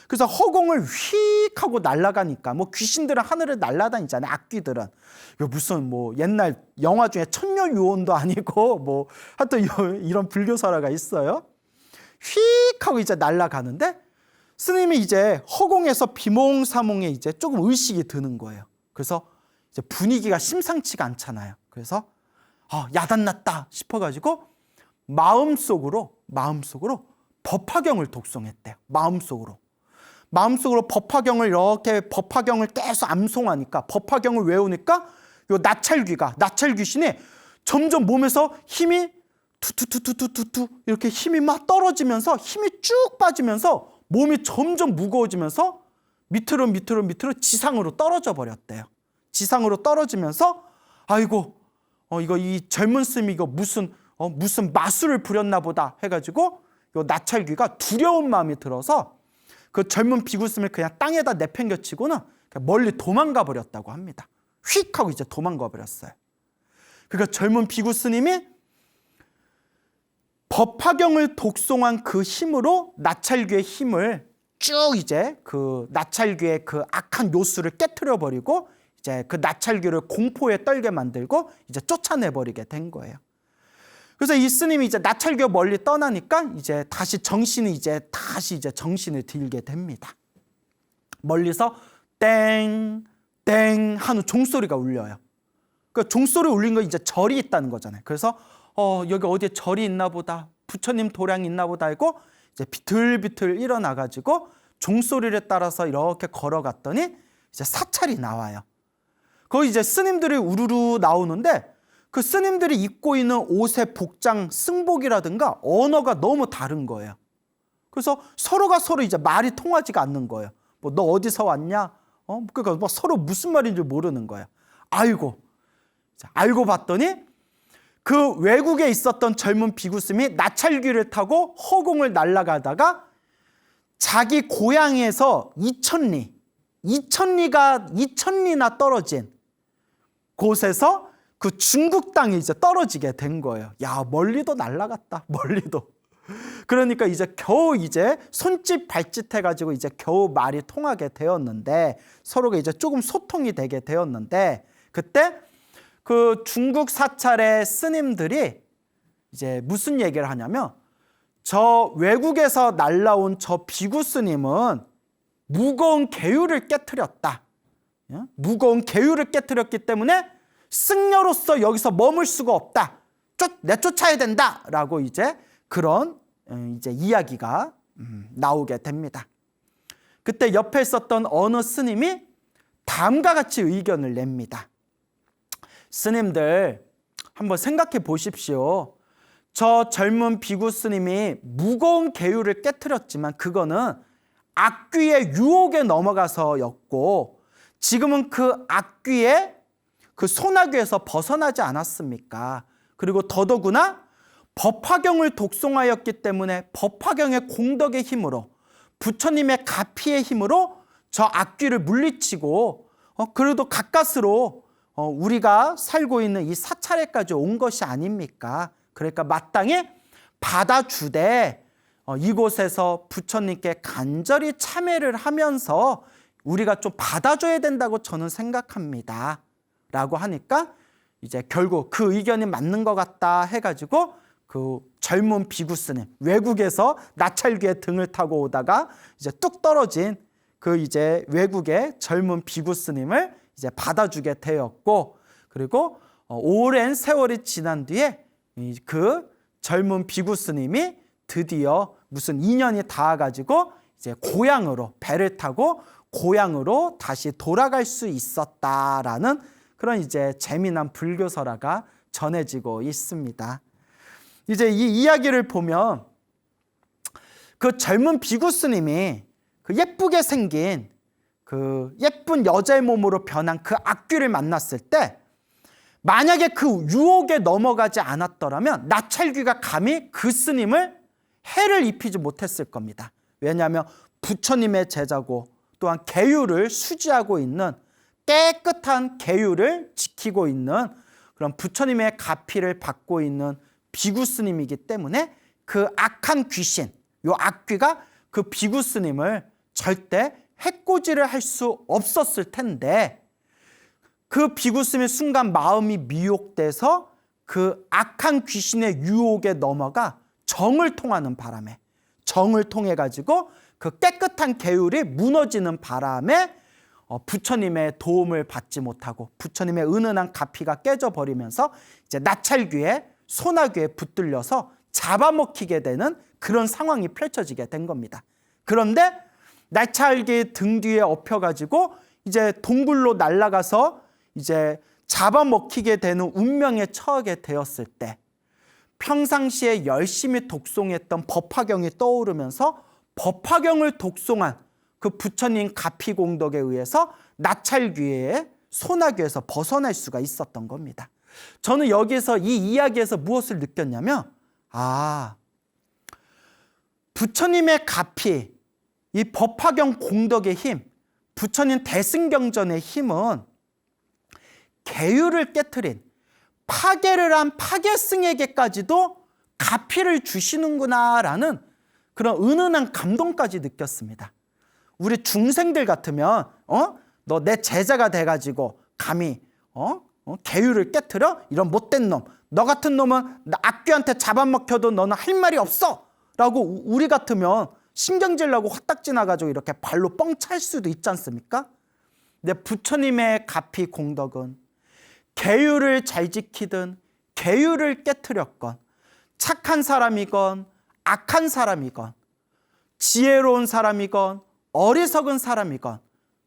그래서 허공을 휙 하고 날아가니까 뭐 귀신들은 하늘을 날아다니잖아요. 악귀들은. 이거 무슨 뭐 옛날 영화 중에 천녀유혼도 아니고 뭐 하여튼 이런 불교설화가 있어요. 휙 하고 이제 날아가는데 스님이 이제 허공에서 비몽사몽에 이제 조금 의식이 드는 거예요. 그래서 이제 분위기가 심상치가 않잖아요. 그래서 야단났다 싶어가지고 마음속으로 법화경을 독송했대요. 마음속으로 법화경을 이렇게 법화경을 계속 암송하니까, 법화경을 외우니까 요 나찰 귀신이 점점 몸에서 힘이 투투투투투투 이렇게 힘이 막 떨어지면서 힘이 쭉 빠지면서 몸이 점점 무거워지면서 밑으로 지상으로 떨어져 버렸대요. 지상으로 떨어지면서 아이고 이거 이 젊은 스님이 이거 무슨 마술을 부렸나 보다 해가지고 요 나찰귀가 두려운 마음이 들어서 그 젊은 비구스님을 그냥 땅에다 내팽겨치고는 멀리 도망가 버렸다고 합니다. 휙 하고 이제 도망가 버렸어요. 그러니까 젊은 비구스님이 법화경을 독송한 그 힘으로 나찰귀의 힘을 쭉 이제 그 나찰귀의 그 악한 요술을 깨트려 버리고 이제 그 나찰귀를 공포에 떨게 만들고 이제 쫓아내 버리게 된 거예요. 그래서 이 스님이 이제 나찰귀가 멀리 떠나니까 이제 다시 정신을 들게 됩니다. 멀리서 땡 하는 종소리가 울려요. 그 종소리 울린 거 이제 절이 있다는 거잖아요. 그래서 여기 어디에 절이 있나 보다, 부처님 도량이 있나 보다 하고 이제 비틀비틀 일어나가지고 종소리를 따라서 이렇게 걸어갔더니 이제 사찰이 나와요. 거기 이제 스님들이 우르르 나오는데 그 스님들이 입고 있는 옷의 복장, 승복이라든가 언어가 너무 다른 거예요. 그래서 서로가 서로 이제 말이 통하지가 않는 거예요. 뭐 너 어디서 왔냐? 그러니까 뭐 서로 무슨 말인지 모르는 거예요. 알고 봤더니 그 외국에 있었던 젊은 비구스님이 나찰귀를 타고 허공을 날아가다가 자기 고향에서 2000리나 떨어진 곳에서 그 중국 땅에 이제 떨어지게 된 거예요. 야, 멀리도 날아갔다. 멀리도. 그러니까 이제 겨우 이제 손짓 발짓 해가지고 이제 겨우 말이 통하게 되었는데, 서로가 이제 조금 소통이 되게 되었는데, 그때 그 중국 사찰의 스님들이 이제 무슨 얘기를 하냐면, 저 외국에서 날라온 저 비구 스님은 무거운 계율을 깨트렸다. 무거운 계율을 깨트렸기 때문에 승려로서 여기서 머물 수가 없다. 내쫓아야 된다라고 이제 그런 이제 이야기가 나오게 됩니다. 그때 옆에 있었던 어느 스님이 다음과 같이 의견을 냅니다. 스님들 한번 생각해 보십시오. 저 젊은 비구 스님이 무거운 계율을 깨트렸지만 그거는 악귀의 유혹에 넘어가서였고, 지금은 그 악귀의 그 소나귀에서 벗어나지 않았습니까? 그리고 더더구나 법화경을 독송하였기 때문에 법화경의 공덕의 힘으로, 부처님의 가피의 힘으로 저 악귀를 물리치고 그래도 가까스로 우리가 살고 있는 이 사찰에까지 온 것이 아닙니까? 그러니까 마땅히 받아주되 이곳에서 부처님께 간절히 참회를 하면서 우리가 좀 받아줘야 된다고 저는 생각합니다. 라고 하니까 이제 결국 그 의견이 맞는 것 같다 해가지고 그 젊은 비구 스님, 외국에서 나찰귀의 등을 타고 오다가 이제 뚝 떨어진 그 이제 외국의 젊은 비구 스님을 이제 받아주게 되었고, 그리고 오랜 세월이 지난 뒤에 그 젊은 비구스님이 드디어 무슨 인연이 닿아가지고 이제 고향으로 배를 타고 고향으로 다시 돌아갈 수 있었다라는 그런 이제 재미난 불교설화가 전해지고 있습니다. 이제 이 이야기를 보면 그 젊은 비구스님이 그 예쁘게 생긴 그 예쁜 여자의 몸으로 변한 그 악귀를 만났을 때 만약에 그 유혹에 넘어가지 않았더라면 나찰귀가 감히 그 스님을 해를 입히지 못했을 겁니다. 왜냐하면 부처님의 제자고 또한 계율을 수지하고 있는 깨끗한 계율을 지키고 있는 그런 부처님의 가피를 받고 있는 비구스님이기 때문에 그 악한 귀신, 요 악귀가 그 비구스님을 절대 해코지를 할 수 없었을 텐데 그 비구스님의 순간 마음이 미혹돼서 그 악한 귀신의 유혹에 넘어가 정을 통하는 바람에 정을 통해 가지고 그 깨끗한 계율이 무너지는 바람에 부처님의 도움을 받지 못하고 부처님의 은은한 가피가 깨져버리면서 이제 나찰귀에 소나귀에 붙들려서 잡아먹히게 되는 그런 상황이 펼쳐지게 된 겁니다. 그런데 나찰귀 등 뒤에 엎혀가지고 이제 동굴로 날아가서 이제 잡아먹히게 되는 운명에 처하게 되었을 때 평상시에 열심히 독송했던 법화경이 떠오르면서 법화경을 독송한 그 부처님 가피공덕에 의해서 나찰귀의 소나귀에서 벗어날 수가 있었던 겁니다. 저는 여기서 이 이야기에서 무엇을 느꼈냐면 부처님의 가피, 이 법화경 공덕의 힘, 부처님 대승경전의 힘은 계율을 깨트린 파괴를 한 파괴승에게까지도 가피를 주시는구나라는 그런 은은한 감동까지 느꼈습니다. 우리 중생들 같으면 너 내 제자가 돼가지고 감히 계율을 깨트려? 이런 못된 놈, 너 같은 놈은 악귀한테 잡아먹혀도 너는 할 말이 없어 라고 우리 같으면 신경질 나고 화딱지 나가지고 이렇게 발로 뻥 찰 수도 있지 않습니까? 근데 부처님의 가피 공덕은 계율을 잘 지키든 계율을 깨트렸건 착한 사람이건 악한 사람이건 지혜로운 사람이건 어리석은 사람이건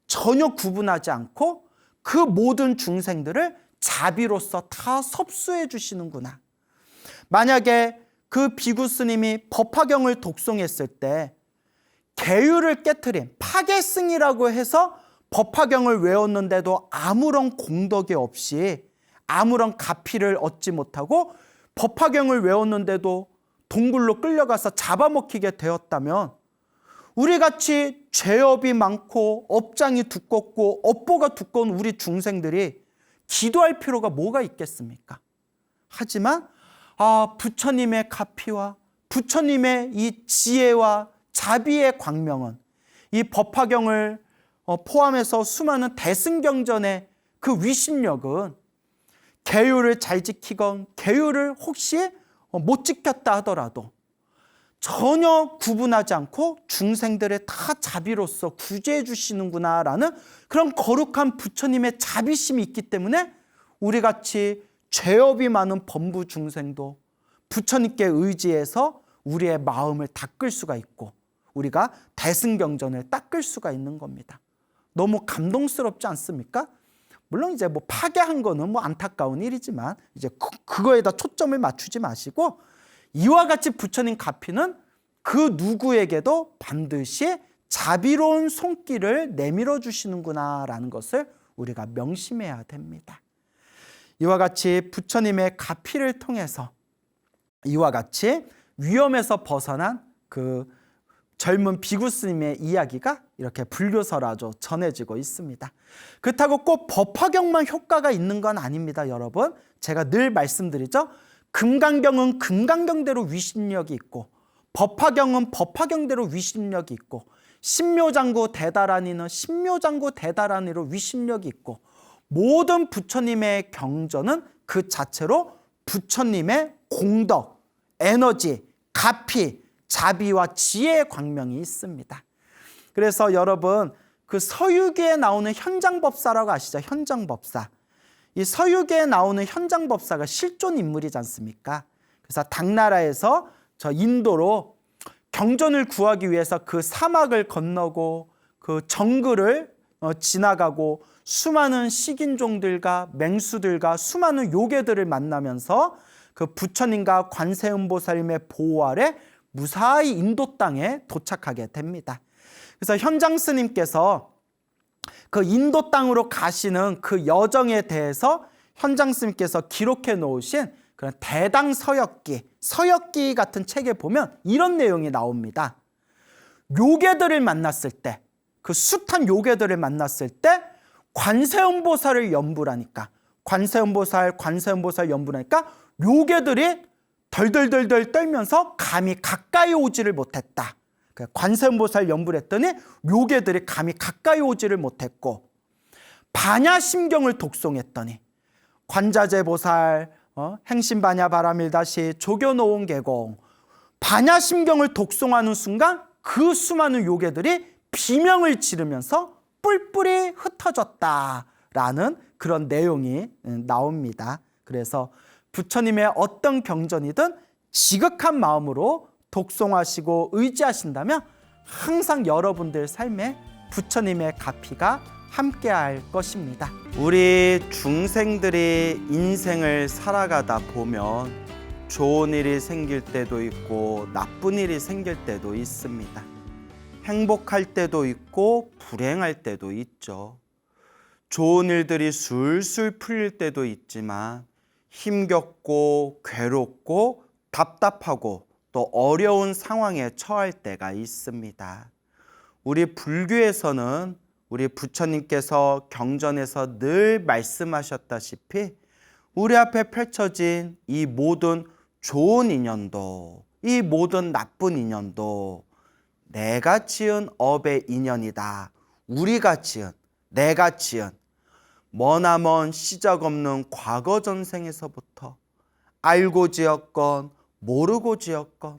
전혀 구분하지 않고 그 모든 중생들을 자비로서 다 섭수해 주시는구나. 만약에 그 비구스님이 법화경을 독송했을 때 계율을 깨트린 파괴승이라고 해서 법화경을 외웠는데도 아무런 공덕이 없이 아무런 가피를 얻지 못하고 법화경을 외웠는데도 동굴로 끌려가서 잡아먹히게 되었다면 우리같이 죄업이 많고 업장이 두껍고 업보가 두꺼운 우리 중생들이 기도할 필요가 뭐가 있겠습니까? 하지만 부처님의 가피와 부처님의 이 지혜와 자비의 광명은 이 법화경을 포함해서 수많은 대승경전의 그 위심력은 계율을 잘 지키건 계율을 혹시 못 지켰다 하더라도 전혀 구분하지 않고 중생들의 다 자비로서 구제해 주시는구나라는 그런 거룩한 부처님의 자비심이 있기 때문에 우리같이 죄업이 많은 범부 중생도 부처님께 의지해서 우리의 마음을 닦을 수가 있고 우리가 대승경전을 닦을 수가 있는 겁니다. 너무 감동스럽지 않습니까? 물론 이제 뭐 파괴한 거는 뭐 안타까운 일이지만 이제 그거에다 초점을 맞추지 마시고 이와 같이 부처님 가피는 그 누구에게도 반드시 자비로운 손길을 내밀어 주시는구나라는 것을 우리가 명심해야 됩니다. 이와 같이 부처님의 가피를 통해서 이와 같이 위험에서 벗어난 그 젊은 비구스님의 이야기가 이렇게 불교설화로 전해지고 있습니다. 그렇다고 꼭 법화경만 효과가 있는 건 아닙니다, 여러분. 제가 늘 말씀드리죠. 금강경은 금강경대로 위심력이 있고 법화경은 법화경대로 위심력이 있고 신묘장구 대다라니는 신묘장구 대다라니로 위심력이 있고 모든 부처님의 경전은 그 자체로 부처님의 공덕, 에너지, 가피, 자비와 지혜의 광명이 있습니다. 그래서 여러분 그 서유기에 나오는 현장법사라고 아시죠? 현장법사. 이 서유기에 나오는 현장법사가 실존 인물이지 않습니까? 그래서 당나라에서 저 인도로 경전을 구하기 위해서 그 사막을 건너고 그 정글을 지나가고 수많은 식인종들과 맹수들과 수많은 요괴들을 만나면서 그 부처님과 관세음보살님의 보호 아래 무사히 인도 땅에 도착하게 됩니다. 그래서 현장 스님께서 그 인도 땅으로 가시는 그 여정에 대해서 현장 스님께서 기록해 놓으신 그런 대당 서역기 같은 책에 보면 이런 내용이 나옵니다. 요괴들을 만났을 때, 그 숱한 요괴들을 만났을 때 관세음보살을 연불하니까, 관세음보살 연불하니까 요괴들이 덜덜덜덜 떨면서 감히 가까이 오지를 못했다. 관세음보살 연불했더니 요괴들이 감히 가까이 오지를 못했고, 반야심경을 독송했더니 관자재보살, 행신반야 바라밀다시 조교노온 계공, 반야심경을 독송하는 순간 그 수많은 요괴들이 비명을 지르면서 뿔뿔이 흩어졌다라는 그런 내용이 나옵니다. 그래서 부처님의 어떤 경전이든 지극한 마음으로 독송하시고 의지하신다면 항상 여러분들 삶에 부처님의 가피가 함께할 것입니다. 우리 중생들이 인생을 살아가다 보면 좋은 일이 생길 때도 있고 나쁜 일이 생길 때도 있습니다. 행복할 때도 있고 불행할 때도 있죠. 좋은 일들이 술술 풀릴 때도 있지만 힘겹고 괴롭고 답답하고 또 어려운 상황에 처할 때가 있습니다. 우리 불교에서는 우리 부처님께서 경전에서 늘 말씀하셨다시피 우리 앞에 펼쳐진 이 모든 좋은 인연도, 이 모든 나쁜 인연도 내가 지은 업의 인연이다. 우리가 지은, 내가 지은 머나먼 시작 없는 과거 전생에서부터 알고 지었건 모르고 지었건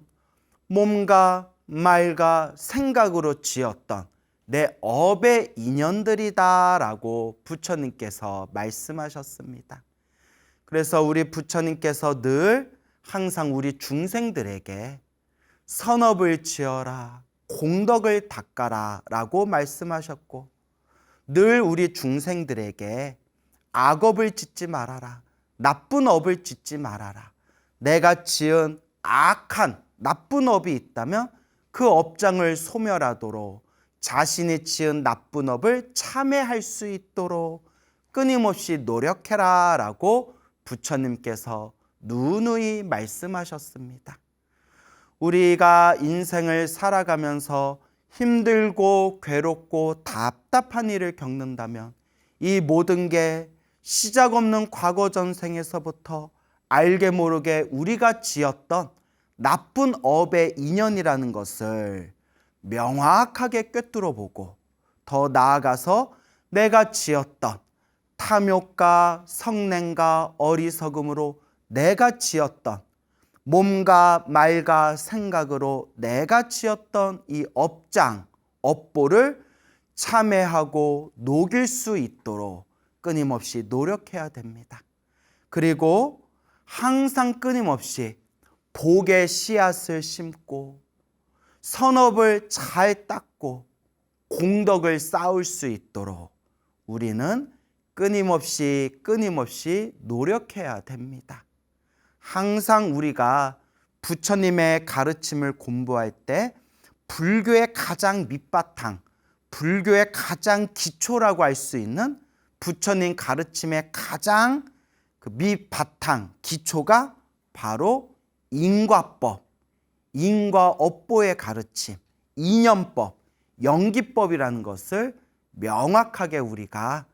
몸과 말과 생각으로 지었던 내 업의 인연들이다라고 부처님께서 말씀하셨습니다. 그래서 우리 부처님께서 늘 항상 우리 중생들에게 선업을 지어라, 공덕을 닦아라 라고 말씀하셨고, 늘 우리 중생들에게 악업을 짓지 말아라, 나쁜 업을 짓지 말아라, 내가 지은 악한 나쁜 업이 있다면 그 업장을 소멸하도록, 자신이 지은 나쁜 업을 참회할 수 있도록 끊임없이 노력해라 라고 부처님께서 누누이 말씀하셨습니다. 우리가 인생을 살아가면서 힘들고 괴롭고 답답한 일을 겪는다면 이 모든 게 시작 없는 과거 전생에서부터 알게 모르게 우리가 지었던 나쁜 업의 인연이라는 것을 명확하게 꿰뚫어 보고, 더 나아가서 내가 지었던 탐욕과 성냉과 어리석음으로 내가 지었던 몸과 말과 생각으로 내가 지었던 이 업장, 업보를 참회하고 녹일 수 있도록 끊임없이 노력해야 됩니다. 그리고 항상 끊임없이 복의 씨앗을 심고 선업을 잘 닦고 공덕을 쌓을 수 있도록 우리는 끊임없이 노력해야 됩니다. 항상 우리가 부처님의 가르침을 공부할 때 불교의 가장 밑바탕, 불교의 가장 기초라고 할 수 있는 부처님 가르침의 가장 그 밑바탕, 기초가 바로 인과법, 인과업보의 가르침, 인연법, 연기법이라는 것을 명확하게 우리가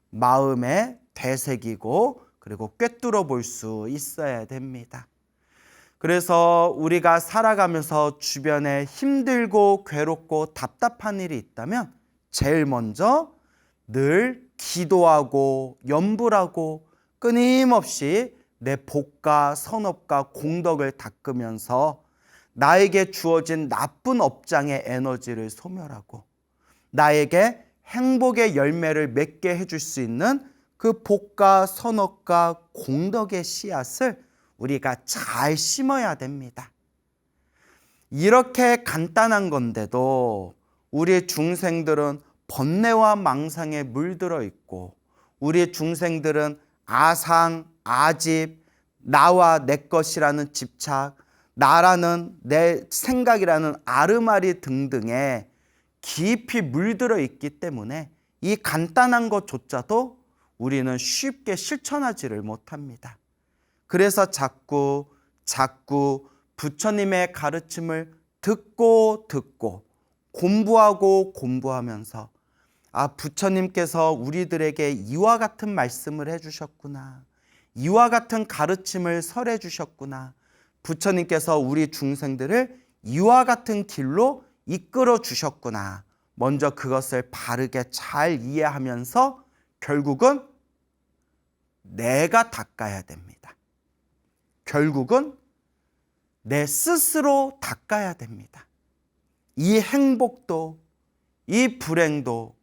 마음에 되새기고 그리고 꿰뚫어 볼 수 있어야 됩니다. 그래서 우리가 살아가면서 주변에 힘들고 괴롭고 답답한 일이 있다면 제일 먼저 늘 기도하고 염불하고 끊임없이 내 복과 선업과 공덕을 닦으면서 나에게 주어진 나쁜 업장의 에너지를 소멸하고 나에게 행복의 열매를 맺게 해줄 수 있는 그 복과 선업과 공덕의 씨앗을 우리가 잘 심어야 됩니다. 이렇게 간단한 건데도 우리 중생들은 번뇌와 망상에 물들어 있고, 우리 중생들은 아상, 아집, 나와 내 것이라는 집착, 나라는 내 생각이라는 아르마리 등등에 깊이 물들어 있기 때문에 이 간단한 것조차도 우리는 쉽게 실천하지를 못합니다. 그래서 자꾸 부처님의 가르침을 듣고 공부하면서 부처님께서 우리들에게 이와 같은 말씀을 해주셨구나, 이와 같은 가르침을 설해 주셨구나, 부처님께서 우리 중생들을 이와 같은 길로 이끌어 주셨구나, 먼저 그것을 바르게 잘 이해하면서 결국은 내가 닦아야 됩니다. 결국은 내 스스로 닦아야 됩니다. 이 행복도 이 불행도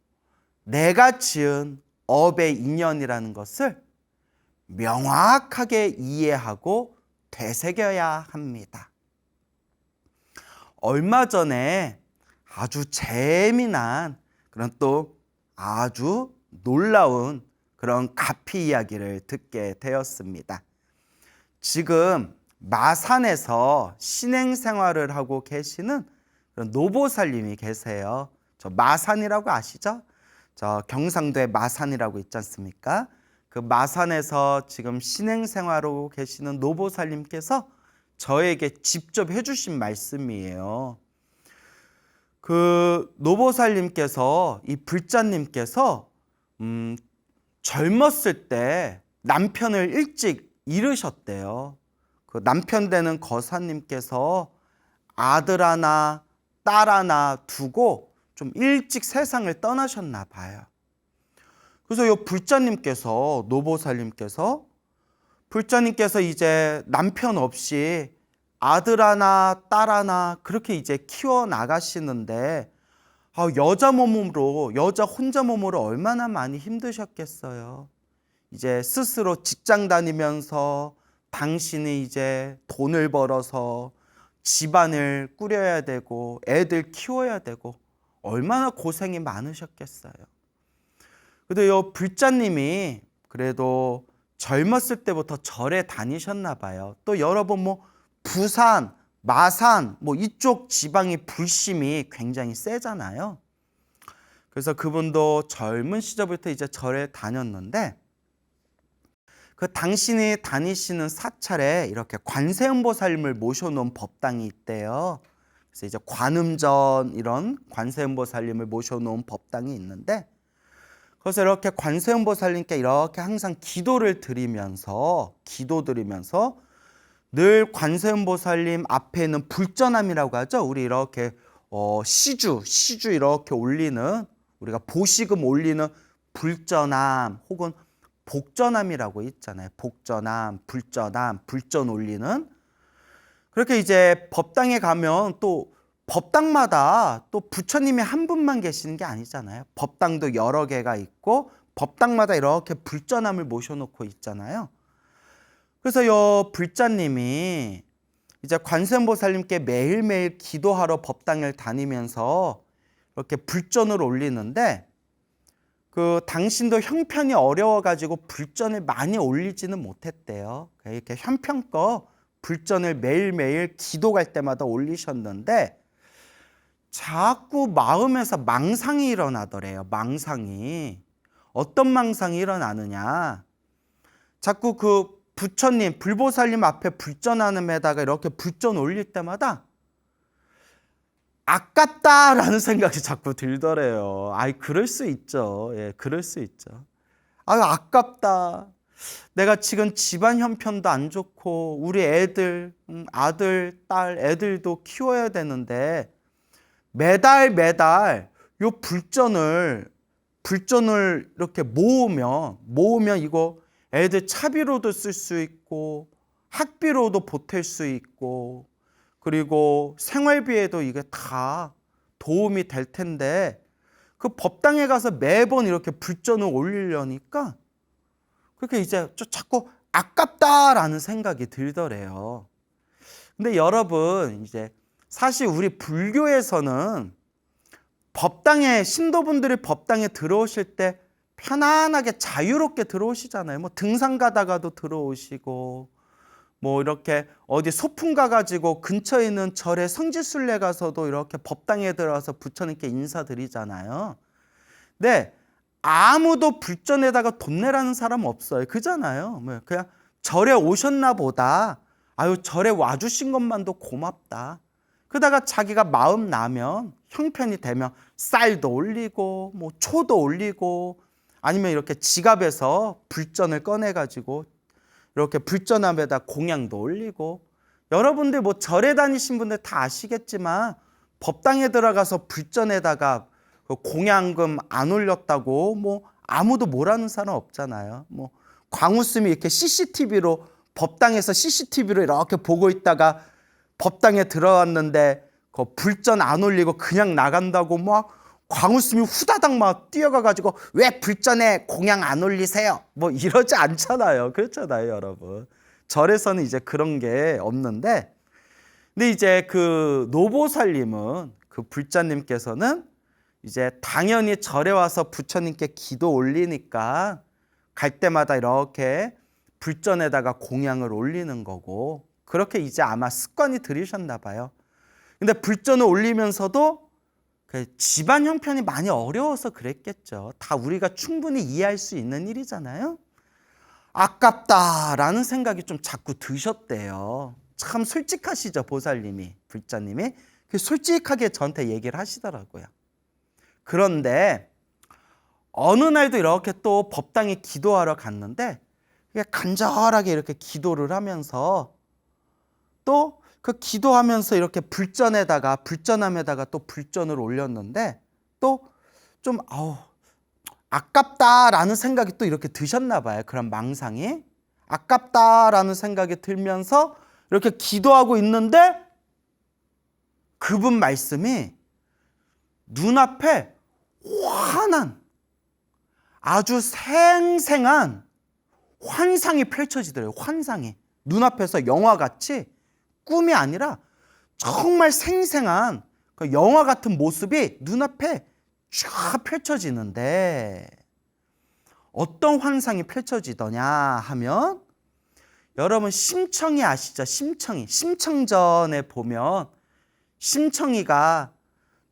내가 지은 업의 인연이라는 것을 명확하게 이해하고 되새겨야 합니다. 얼마 전에 아주 재미난 그런 또 아주 놀라운 그런 가피 이야기를 듣게 되었습니다. 지금 마산에서 신행 생활을 하고 계시는 그런 노보살님이 계세요. 저 마산이라고 아시죠? 저 경상도에 마산이라고 있지 않습니까? 그 마산에서 지금 신행 생활하고 계시는 노보살님께서 저에게 직접 해주신 말씀이에요. 그 노보살님께서, 이 불자님께서 젊었을 때 남편을 일찍 잃으셨대요. 그 남편 되는 거사님께서 아들 하나 딸 하나 두고 좀 일찍 세상을 떠나셨나 봐요. 그래서 이 불자님께서, 불자님께서 이제 남편 없이 아들 하나 딸 하나 그렇게 이제 키워 나가시는데, 여자 혼자 몸으로 얼마나 많이 힘드셨겠어요. 이제 스스로 직장 다니면서 당신이 이제 돈을 벌어서 집안을 꾸려야 되고 애들 키워야 되고 얼마나 고생이 많으셨겠어요. 그래도 이 불자님이 그래도 젊었을 때부터 절에 다니셨나 봐요. 또 여러분 부산, 마산 이쪽 지방이 불심이 굉장히 세잖아요. 그래서 그분도 젊은 시절부터 이제 절에 다녔는데, 그 당신이 다니시는 사찰에 이렇게 관세음보살님을 모셔놓은 법당이 있대요. 그래서 이제 관음전 이런 관세음보살님을 모셔놓은 법당이 있는데, 그래서 이렇게 관세음보살님께 이렇게 항상 기도를 드리면서 늘 관세음보살님 앞에 있는 불전함이라고 하죠. 우리 이렇게 시주 이렇게 올리는, 우리가 보시금 올리는 불전함 혹은 복전함이라고 있잖아요. 복전함, 불전함, 불전 올리는. 그렇게 이제 법당에 가면 또 법당마다 또 부처님이 한 분만 계시는 게 아니잖아요. 법당도 여러 개가 있고 법당마다 이렇게 불전함을 모셔놓고 있잖아요. 그래서 이 불자님이 이제 관세음보살님께 매일매일 기도하러 법당을 다니면서 이렇게 불전을 올리는데, 그 당신도 형편이 어려워가지고 불전을 많이 올리지는 못했대요. 이렇게 형편껏 불전을 매일매일 기도 갈 때마다 올리셨는데, 자꾸 마음에서 망상이 일어나더래요. 망상이. 어떤 망상이 일어나느냐, 자꾸 그 부처님, 불보살님 앞에 불전하는데다가 이렇게 불전 올릴 때마다 아깝다라는 생각이 자꾸 들더래요. 그럴 수 있죠. 예, 그럴 수 있죠. 아깝다. 내가 지금 집안 형편도 안 좋고 우리 애들, 아들, 딸, 애들도 키워야 되는데 매달 요 불전을 이렇게 모으면 이거 애들 차비로도 쓸 수 있고 학비로도 보탤 수 있고 그리고 생활비에도 이게 다 도움이 될 텐데, 그 법당에 가서 매번 이렇게 불전을 올리려니까 그렇게 이제 자꾸 아깝다라는 생각이 들더래요. 근데 여러분, 이제 사실 우리 불교에서는 법당에, 신도분들이 법당에 들어오실 때 편안하게 자유롭게 들어오시잖아요. 뭐 등산 가다가도 들어오시고, 뭐 이렇게 어디 소풍 가가지고 근처에 있는 절에 성지순례 가서도 이렇게 법당에 들어와서 부처님께 인사드리잖아요. 근데 아무도 불전에다가 돈 내라는 사람 없어요. 그잖아요. 뭐 그냥 절에 오셨나 보다. 아유, 절에 와주신 것만도 고맙다. 그러다가 자기가 마음 나면, 형편이 되면 쌀도 올리고 뭐 초도 올리고, 아니면 이렇게 지갑에서 불전을 꺼내가지고 이렇게 불전함에다 공양도 올리고. 여러분들 뭐 절에 다니신 분들 다 아시겠지만 법당에 들어가서 불전에다가 공양금 안 올렸다고 뭐 아무도 뭐라는 사람 없잖아요. 뭐 광우스님이 이렇게 CCTV로, 법당에서 CCTV로 이렇게 보고 있다가 법당에 들어왔는데 그 불전 안 올리고 그냥 나간다고 막 광우스님이 후다닥 막 뛰어가가지고 왜 불전에 공양 안 올리세요? 뭐 이러지 않잖아요. 그렇잖아요, 여러분. 절에서는 이제 그런 게 없는데, 근데 이제 그 노보살님은, 그 불자님께서는 이제 당연히 절에 와서 부처님께 기도 올리니까 갈 때마다 이렇게 불전에다가 공양을 올리는 거고, 그렇게 이제 아마 습관이 들이셨나 봐요. 근데 불전을 올리면서도 집안 형편이 많이 어려워서 그랬겠죠. 다 우리가 충분히 이해할 수 있는 일이잖아요. 아깝다라는 생각이 좀 자꾸 드셨대요. 참 솔직하시죠, 보살님이, 불자님이. 솔직하게 저한테 얘기를 하시더라고요. 그런데 어느 날도 이렇게 또 법당에 기도하러 갔는데 간절하게 이렇게 기도를 하면서, 또 그 기도하면서 이렇게 불전함에다가 또 불전을 올렸는데, 또 좀 아깝다라는 생각이 또 이렇게 드셨나 봐요. 그런 망상이 아깝다라는 생각이 들면서 이렇게 기도하고 있는데, 그분 말씀이 눈앞에 환한, 아주 생생한 환상이 펼쳐지더래요. 환상이 눈앞에서 영화같이, 꿈이 아니라 정말 생생한 그 영화 같은 모습이 눈앞에 쫙 펼쳐지는데, 어떤 환상이 펼쳐지더냐 하면, 여러분 심청이 아시죠? 심청전에 보면 심청이가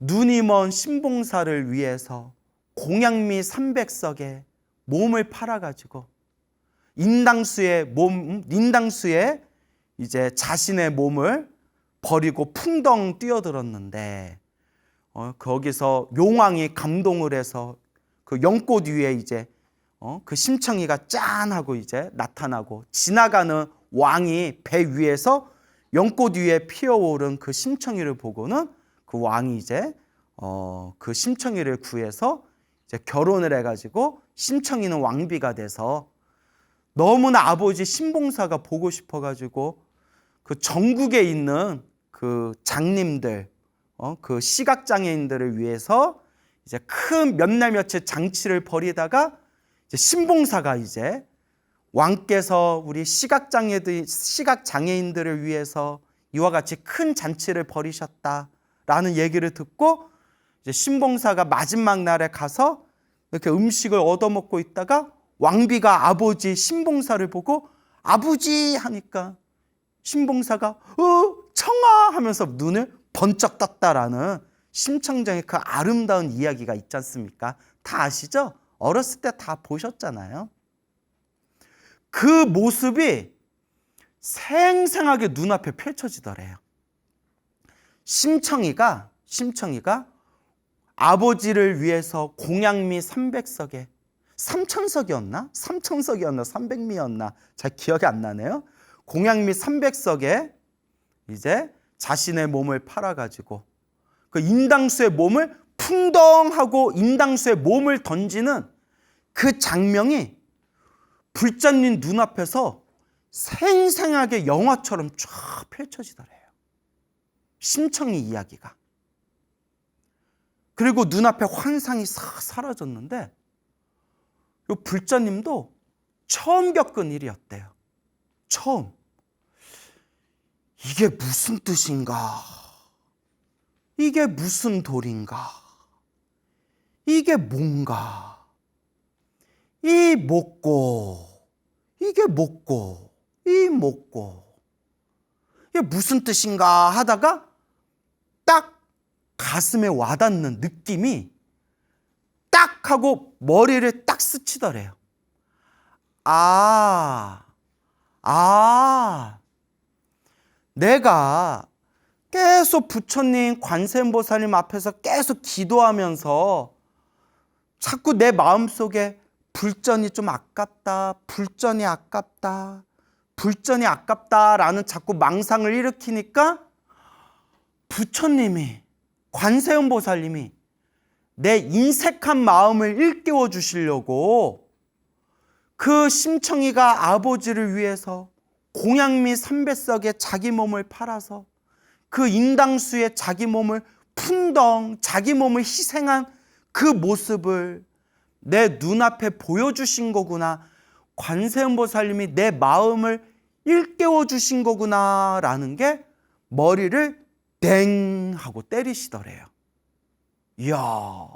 눈이 먼 신봉사를 위해서 공양미 300석에 몸을 팔아가지고 인당수에 이제 자신의 몸을 버리고 풍덩 뛰어들었는데, 거기서 용왕이 감동을 해서 그 연꽃 위에 이제 그 심청이가 짠 하고 이제 나타나고, 지나가는 왕이 배 위에서 연꽃 위에 피어오른 그 심청이를 보고는 그 왕이 이제 그 심청이를 구해서 이제 결혼을 해가지고 심청이는 왕비가 돼서, 너무나 아버지 신봉사가 보고 싶어가지고 그 전국에 있는 그 장님들, 그 시각장애인들을 위해서 이제 큰 몇 날 며칠 장치를 벌이다가, 이제 신봉사가 이제 왕께서 우리 시각장애인들을 위해서 이와 같이 큰 잔치를 벌이셨다라는 얘기를 듣고, 이제 신봉사가 마지막 날에 가서 이렇게 음식을 얻어먹고 있다가 왕비가 아버지 신봉사를 보고 아버지 하니까 신봉사가 청아 하면서 눈을 번쩍 떴다라는 심청정의 그 아름다운 이야기가 있지 않습니까? 다 아시죠? 어렸을 때 다 보셨잖아요. 그 모습이 생생하게 눈앞에 펼쳐지더래요. 심청이가 아버지를 위해서 공양미 300석에, 3,000석이었나? 300미였나? 잘 기억이 안 나네요. 공양미 300석에 이제 자신의 몸을 팔아가지고 그 인당수의 몸을 풍덩하고 인당수의 몸을 던지는 그 장면이 불자님 눈앞에서 생생하게 영화처럼 쫙 펼쳐지더래요. 심청이 이야기가. 그리고 눈앞에 환상이 싹 사라졌는데, 이 불자님도 처음 겪은 일이었대요. 처음 이게 무슨 뜻인가? 이게 무슨 돌인가? 이게 뭔가? 이 목고, 이게 목고, 이 목고, 이게 무슨 뜻인가 하다가 딱 가슴에 와닿는 느낌이 딱 하고 머리를 딱 스치더래요. 내가 계속 부처님, 관세음보살님 앞에서 계속 기도하면서 자꾸 내 마음속에 불전이 좀 아깝다, 불전이 아깝다, 불전이 아깝다라는 자꾸 망상을 일으키니까 부처님이, 관세음보살님이 내 인색한 마음을 일깨워 주시려고 그 심청이가 아버지를 위해서 공양미 삼배석에 자기 몸을 팔아서 그 인당수에 자기 몸을 풍덩 자기 몸을 희생한 그 모습을 내 눈앞에 보여주신 거구나. 관세음보살님이 내 마음을 일깨워 주신 거구나 라는 게 머리를 땡 하고 때리시더래요. 이야.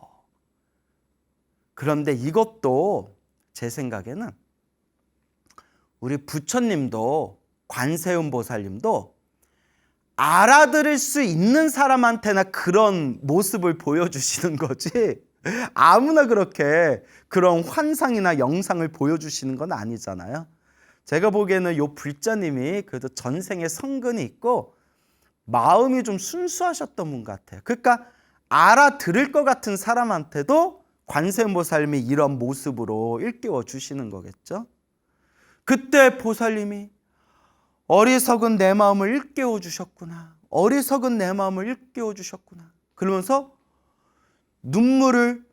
그런데 이것도 제 생각에는 우리 부처님도 관세음보살님도 알아들을 수 있는 사람한테나 그런 모습을 보여주시는 거지 아무나 그렇게 그런 환상이나 영상을 보여주시는 건 아니잖아요. 제가 보기에는 요 불자님이 그래도 전생에 성근이 있고 마음이 좀 순수하셨던 분 같아요. 그러니까 알아들을 것 같은 사람한테도 관세음보살님이 이런 모습으로 일깨워 주시는 거겠죠. 그때 보살님이 어리석은 내 마음을 일깨워 주셨구나. 어리석은 내 마음을 일깨워 주셨구나. 그러면서 눈물을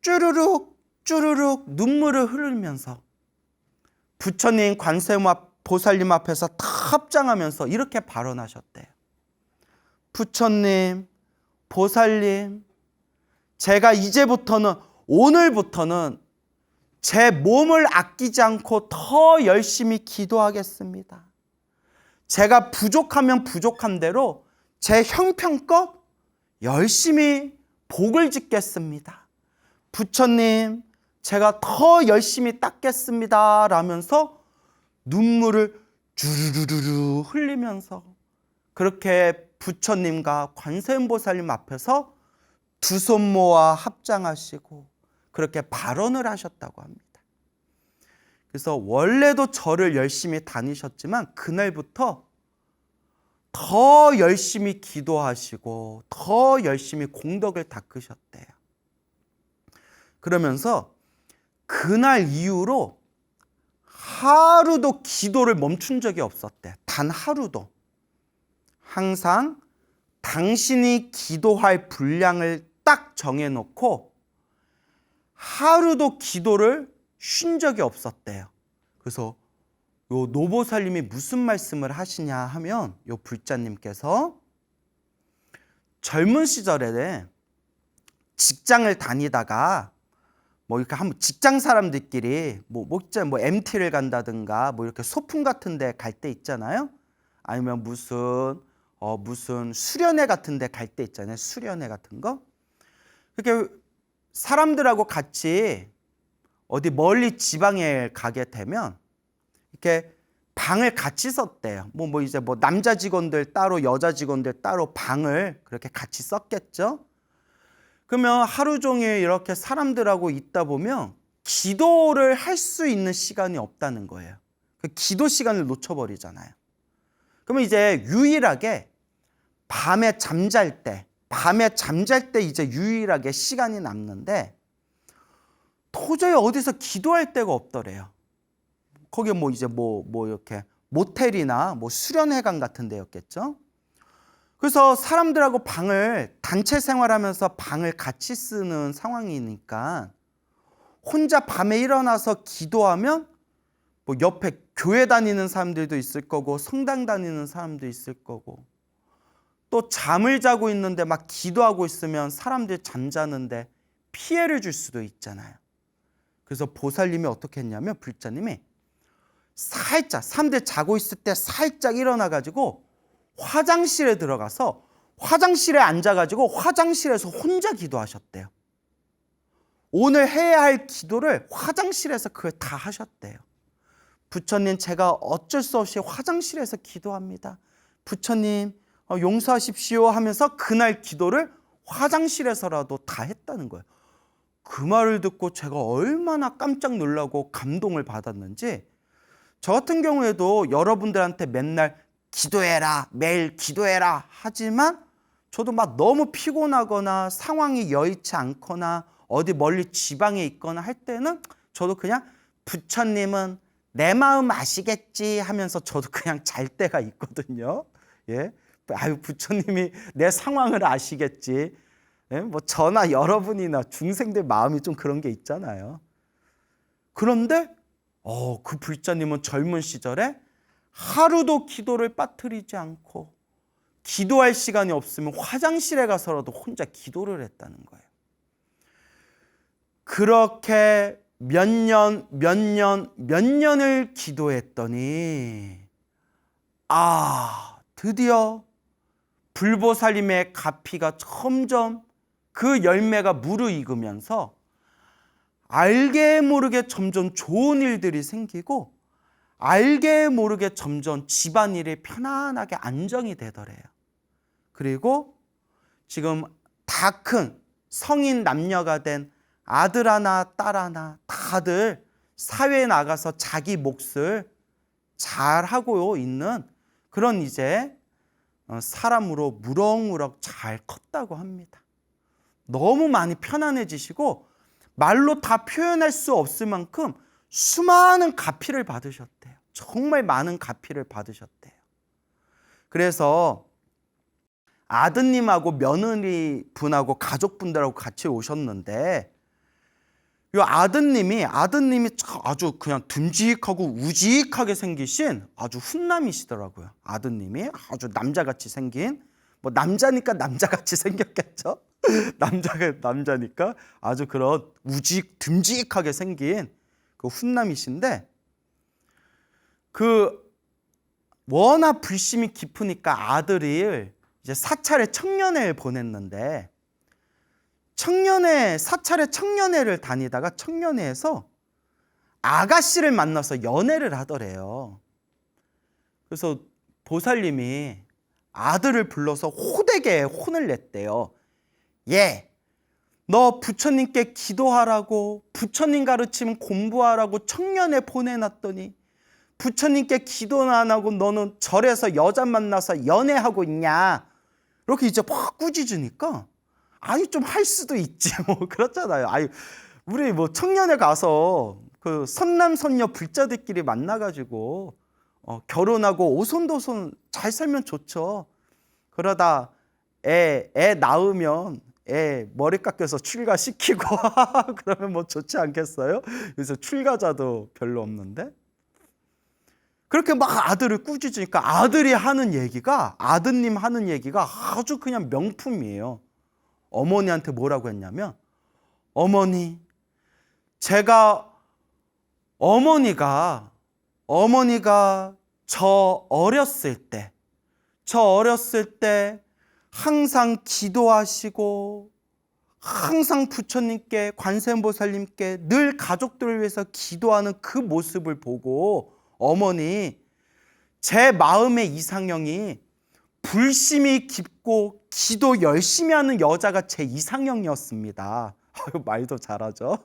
쭈르륵 쭈르륵 눈물을 흐르면서 부처님, 관세음보살님 앞에서 다 합장하면서 이렇게 발언하셨대요. 부처님, 보살님, 제가 이제부터는, 오늘부터는 제 몸을 아끼지 않고 더 열심히 기도하겠습니다. 제가 부족하면 부족한 대로 제 형편껏 열심히 복을 짓겠습니다. 부처님, 제가 더 열심히 닦겠습니다. 라면서 눈물을 주르르르 흘리면서 그렇게 부처님과 관세음보살님 앞에서 두 손 모아 합장하시고 그렇게 발언을 하셨다고 합니다. 그래서 원래도 절을 열심히 다니셨지만 그날부터 더 열심히 기도하시고 더 열심히 공덕을 닦으셨대요. 그러면서 그날 이후로 하루도 기도를 멈춘 적이 없었대. 단 하루도. 항상 당신이 기도할 분량을 딱 정해놓고 하루도 기도를 쉰 적이 없었대요. 그래서 요 노보살님이 무슨 말씀을 하시냐 하면 요 불자님께서 젊은 시절에 직장을 다니다가 뭐 이렇게 한번 직장 사람들끼리 뭐 MT를 간다든가 뭐 이렇게 소풍 같은 데 갈 때 있잖아요. 아니면 무슨 수련회 같은 데 갈 때 있잖아요. 수련회 같은 거. 그렇게 사람들하고 같이 어디 멀리 지방에 가게 되면 이렇게 방을 같이 썼대요. 이제 남자 직원들 따로 여자 직원들 따로 방을 그렇게 같이 썼겠죠. 그러면 하루 종일 이렇게 사람들하고 있다 보면 기도를 할 수 있는 시간이 없다는 거예요. 그 기도 시간을 놓쳐버리잖아요. 그러면 이제 유일하게 밤에 잠잘 때 이제 유일하게 시간이 남는데 도저히 어디서 기도할 데가 없더래요. 거기에 이렇게 모텔이나 수련회관 같은 데였겠죠. 그래서 사람들하고 단체 생활하면서 방을 같이 쓰는 상황이니까 혼자 밤에 일어나서 기도하면 옆에 교회 다니는 사람들도 있을 거고 성당 다니는 사람도 있을 거고 또 잠을 자고 있는데 막 기도하고 있으면 사람들 잠자는데 피해를 줄 수도 있잖아요. 그래서 보살님이 어떻게 했냐면 불자님이 살짝 사람들 자고 있을 때 살짝 일어나가지고 화장실에 들어가서 화장실에 앉아가지고 화장실에서 혼자 기도하셨대요. 오늘 해야 할 기도를 화장실에서 그걸 다 하셨대요. 부처님, 제가 어쩔 수 없이 화장실에서 기도합니다. 부처님 용서하십시오 하면서 그날 기도를 화장실에서라도 다 했다는 거예요. 그 말을 듣고 제가 얼마나 깜짝 놀라고 감동을 받았는지, 저 같은 경우에도 여러분들한테 맨날 기도해라, 매일 기도해라 하지만 저도 막 너무 피곤하거나 상황이 여의치 않거나 어디 멀리 지방에 있거나 할 때는 저도 그냥 부처님은 내 마음 아시겠지 하면서 저도 그냥 잘 때가 있거든요. 예, 아유 부처님이 내 상황을 아시겠지. 예? 뭐 저나 여러분이나 중생들 마음이 좀 그런 게 있잖아요. 그런데 그 불자님은 젊은 시절에 하루도 기도를 빠뜨리지 않고 기도할 시간이 없으면 화장실에 가서라도 혼자 기도를 했다는 거예요. 그렇게 몇 년을 기도했더니 드디어 불보살님의 가피가 점점 그 열매가 무르익으면서 알게 모르게 점점 좋은 일들이 생기고 알게 모르게 점점 집안일이 편안하게 안정이 되더래요. 그리고 지금 다 큰 성인 남녀가 된 아들 하나 딸 하나 다들 사회에 나가서 자기 몫을 잘하고 있는 그런 이제 사람으로 무럭무럭 잘 컸다고 합니다. 너무 많이 편안해지시고 말로 다 표현할 수 없을 만큼 수많은 가피를 받으셨대요. 정말 많은 가피를 받으셨대요. 그래서 아드님하고 며느리 분하고 가족분들하고 같이 오셨는데 이 아드님이 아주 그냥 듬직하고 우직하게 생기신 아주 훈남이시더라고요. 아드님이 아주 남자같이 생긴, 뭐 남자니까 남자같이 생겼겠죠. 남자니까 아주 그런 듬직하게 생긴 그 훈남이신데, 그 워낙 불심이 깊으니까 아들을 이제 사찰에 청년회를 보냈는데, 사찰에 청년회를 다니다가 청년회에서 아가씨를 만나서 연애를 하더래요. 그래서 보살님이 아들을 불러서 호되게 혼을 냈대요. 너 부처님께 기도하라고, 부처님 가르침 공부하라고 청년회 보내놨더니 부처님께 기도는 안 하고 너는 절에서 여자 만나서 연애하고 있냐, 이렇게 이제 막 꾸짖으니까 아니 좀 할 수도 있지 뭐 그렇잖아요. 우리 뭐 청년회 가서 그 선남선녀 불자들끼리 만나가지고 결혼하고 오손도손 잘 살면 좋죠. 그러다 애 낳으면 애 머리 깎여서 출가시키고 그러면 뭐 좋지 않겠어요? 그래서 출가자도 별로 없는데, 그렇게 막 아들을 꾸짖으니까 아드님 하는 얘기가 아주 그냥 명품이에요. 어머니한테 뭐라고 했냐면, 어머니, 어머니가 저 어렸을 때 항상 기도하시고 항상 부처님께 관세음보살님께 늘 가족들을 위해서 기도하는 그 모습을 보고 어머니, 제 마음의 이상형이 불심이 깊고 기도 열심히 하는 여자가 제 이상형이었습니다. 말도 잘하죠.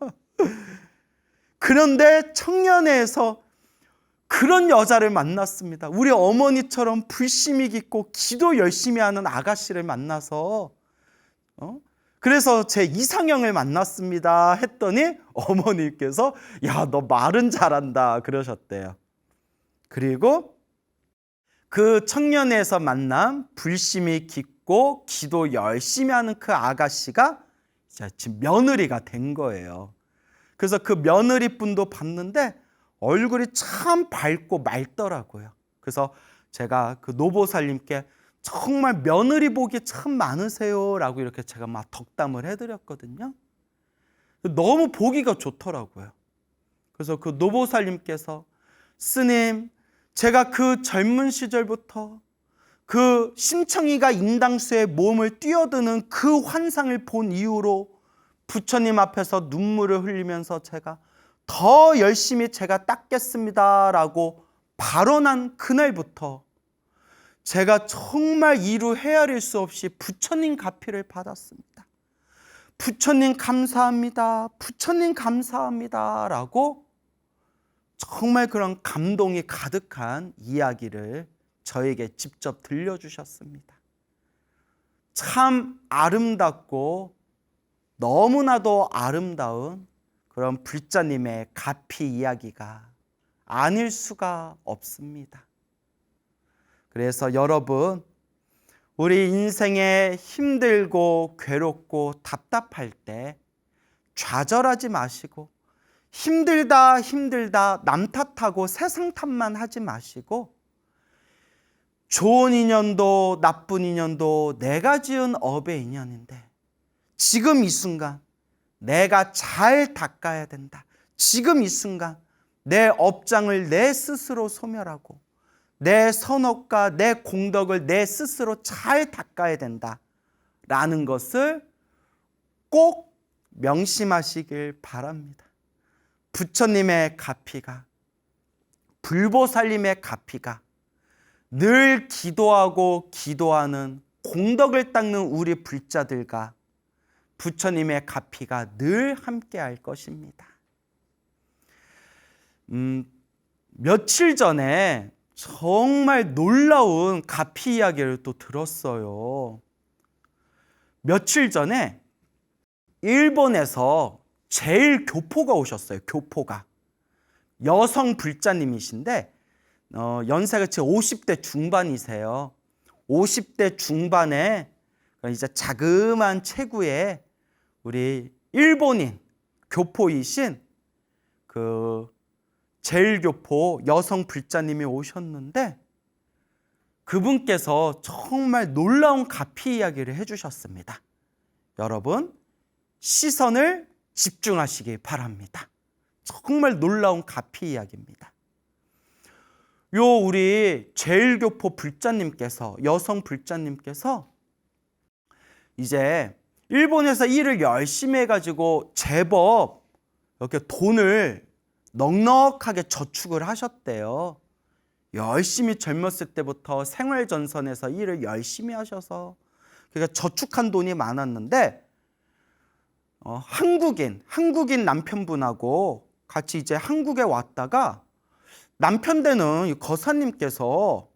그런데 청년회에서 그런 여자를 만났습니다. 우리 어머니처럼 불심이 깊고 기도 열심히 하는 아가씨를 만나서 그래서 제 이상형을 만났습니다 했더니 어머니께서 너 말은 잘한다 그러셨대요. 그리고 그 청년회에서 만난 불심이 깊고 기도 열심히 하는 그 아가씨가 지금 며느리가 된 거예요. 그래서 그 며느리 분도 봤는데 얼굴이 참 밝고 맑더라고요. 그래서 제가 그 노보살님께 정말 며느리 복이 참 많으세요 라고 이렇게 제가 막 덕담을 해드렸거든요. 너무 보기가 좋더라고요. 그래서 그 노보살님께서 스님, 제가 그 젊은 시절부터 그 심청이가 인당수에 몸을 뛰어드는 그 환상을 본 이후로 부처님 앞에서 눈물을 흘리면서 제가 더 열심히 제가 닦겠습니다 라고 발언한 그날부터 제가 정말 이루 헤아릴 수 없이 부처님 가피를 받았습니다. 부처님 감사합니다. 부처님 감사합니다 라고 정말 그런 감동이 가득한 이야기를 저에게 직접 들려주셨습니다. 참 아름답고 너무나도 아름다운 그런 불자님의 가피 이야기가 아닐 수가 없습니다. 그래서 여러분, 우리 인생에 힘들고 괴롭고 답답할 때 좌절하지 마시고 힘들다 남 탓하고 세상 탓만 하지 마시고 좋은 인연도 나쁜 인연도 내가 지은 업의 인연인데 지금 이 순간 내가 잘 닦아야 된다. 지금 이 순간 내 업장을 내 스스로 소멸하고 내 선업과 내 공덕을 내 스스로 잘 닦아야 된다 라는 것을 꼭 명심하시길 바랍니다. 부처님의 가피가, 불보살님의 가피가 늘 기도하고 기도하는 공덕을 닦는 우리 불자들과 부처님의 가피가 늘 함께 할 것입니다. 며칠 전에 정말 놀라운 가피 이야기를 또 들었어요. 며칠 전에 일본에서 제일 교포가 오셨어요. 교포가. 여성 불자님이신데 연세가 지금 50대 중반이세요. 50대 중반에 이제 자그마한 체구에 우리 일본인 교포이신 그 제일교포 여성 불자님이 오셨는데 그분께서 정말 놀라운 가피 이야기를 해주셨습니다. 여러분, 시선을 집중하시기 바랍니다. 정말 놀라운 가피 이야기입니다. 우리 제일교포 불자님께서, 여성 불자님께서 이제 일본에서 일을 열심히 해가지고 제법 이렇게 돈을 넉넉하게 저축을 하셨대요. 열심히 젊었을 때부터 생활전선에서 일을 열심히 하셔서 그러니까 저축한 돈이 많았는데 한국인 남편분하고 같이 이제 한국에 왔다가 남편 되는 거사님께서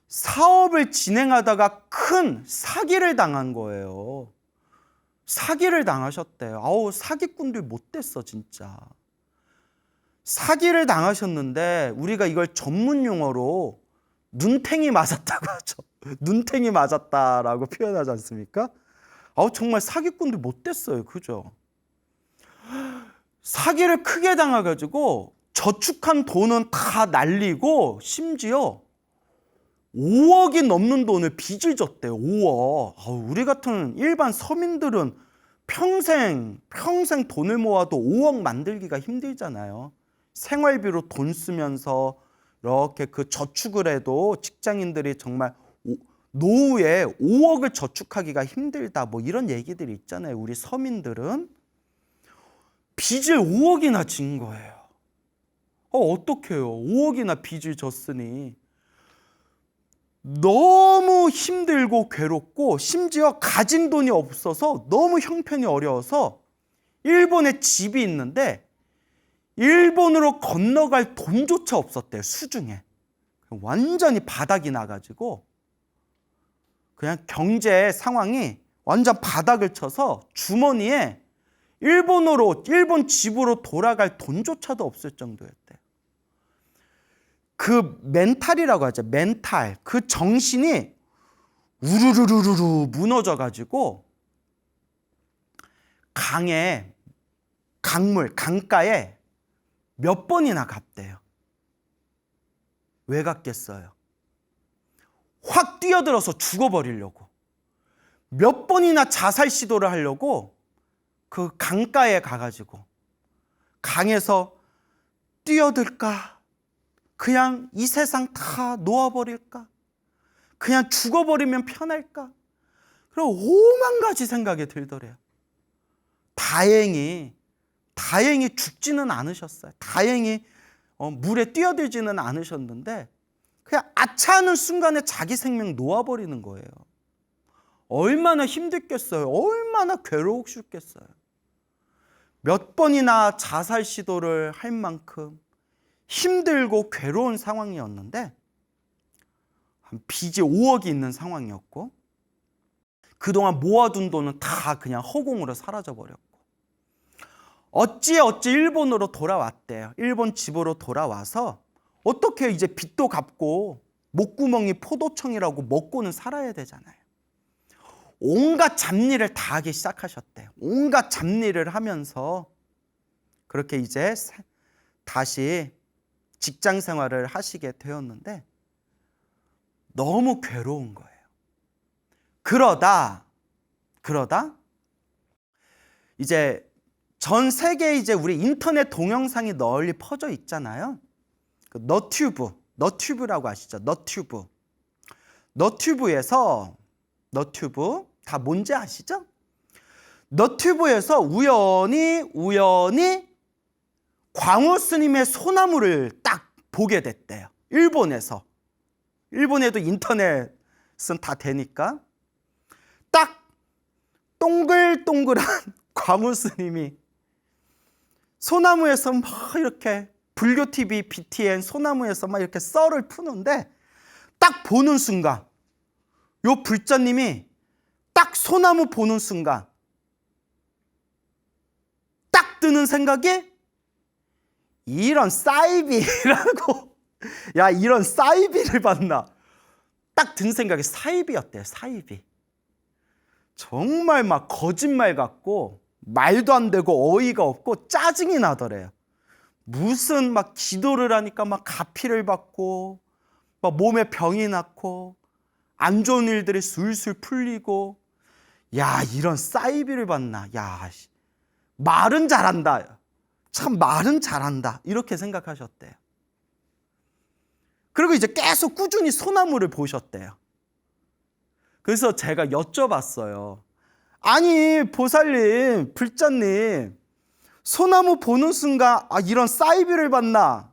사업을 진행하다가 큰 사기를 당한 거예요. 사기를 당하셨대요. 사기꾼들 못됐어 진짜. 사기를 당하셨는데 우리가 이걸 전문 용어로 눈탱이 맞았다고 하죠. 눈탱이 맞았다라고 표현하지 않습니까? 정말 사기꾼들 못됐어요. 그죠? 사기를 크게 당해가지고 저축한 돈은 다 날리고 심지어 5억이 넘는 돈을 빚을 졌대요. 5억. 우리 같은 일반 서민들은 평생 돈을 모아도 5억 만들기가 힘들잖아요. 생활비로 돈 쓰면서 이렇게 그 저축을 해도 직장인들이 정말 노후에 5억을 저축하기가 힘들다 뭐 이런 얘기들이 있잖아요. 우리 서민들은 빚을 5억이나 진 거예요. 어떡해요. 5억이나 빚을 졌으니 너무 힘들고 괴롭고 심지어 가진 돈이 없어서 너무 형편이 어려워서 일본에 집이 있는데 일본으로 건너갈 돈조차 없었대요. 수중에. 완전히 바닥이 나가지고 그냥 경제 상황이 완전 바닥을 쳐서 주머니에 일본 집으로 돌아갈 돈조차도 없을 정도였대요. 그 멘탈이라고 하죠. 멘탈. 그 정신이 우르르르르 무너져가지고 강가에 몇 번이나 갔대요. 왜 갔겠어요? 확 뛰어들어서 죽어버리려고. 몇 번이나 자살 시도를 하려고 그 강가에 가가지고 강에서 뛰어들까 그냥 이 세상 다 놓아버릴까? 그냥 죽어버리면 편할까? 그리고 오만 가지 생각이 들더래요. 다행히 죽지는 않으셨어요. 다행히 물에 뛰어들지는 않으셨는데 그냥 아차하는 순간에 자기 생명 놓아버리는 거예요. 얼마나 힘들겠어요. 얼마나 괴로우셨겠어요. 몇 번이나 자살 시도를 할 만큼 힘들고 괴로운 상황이었는데 빚이 5억이 있는 상황이었고 그동안 모아둔 돈은 다 그냥 허공으로 사라져버렸고 어찌 일본으로 돌아왔대요. 일본 집으로 돌아와서 어떻게 이제 빚도 갚고 목구멍이 포도청이라고 먹고는 살아야 되잖아요. 온갖 잡일을 다 하기 시작하셨대요. 온갖 잡일을 하면서 그렇게 이제 다시 직장 생활을 하시게 되었는데 너무 괴로운 거예요. 그러다 이제 전 세계에 이제 우리 인터넷 동영상이 널리 퍼져 있잖아요. 그 너튜브라고 아시죠? 너튜브 다 뭔지 아시죠? 너튜브에서 우연히 광우 스님의 소나무를 딱 보게 됐대요. 일본에서. 일본에도 인터넷은 다 되니까 딱 동글동글한 광우 스님이 소나무에서 막 이렇게 불교 TV BTN 소나무에서 막 이렇게 썰을 푸는데 딱 보는 순간 요 불자님이 딱 소나무 보는 순간 딱 드는 생각이 이런 사이비라고 야 이런 사이비를 봤나 딱 든 생각이 사이비였대요. 사이비. 정말 막 거짓말 같고 말도 안 되고 어이가 없고 짜증이 나더래요. 무슨 막 기도를 하니까 막 가피를 받고 막 몸에 병이 났고 안 좋은 일들이 술술 풀리고 야 이런 사이비를 봤나. 야 말은 잘한다. 참 말은 잘한다. 이렇게 생각하셨대요. 그리고 이제 계속 꾸준히 소나무를 보셨대요. 그래서 제가 여쭤봤어요. 아니 보살님, 불자님 소나무 보는 순간 이런 사이비를 봤나?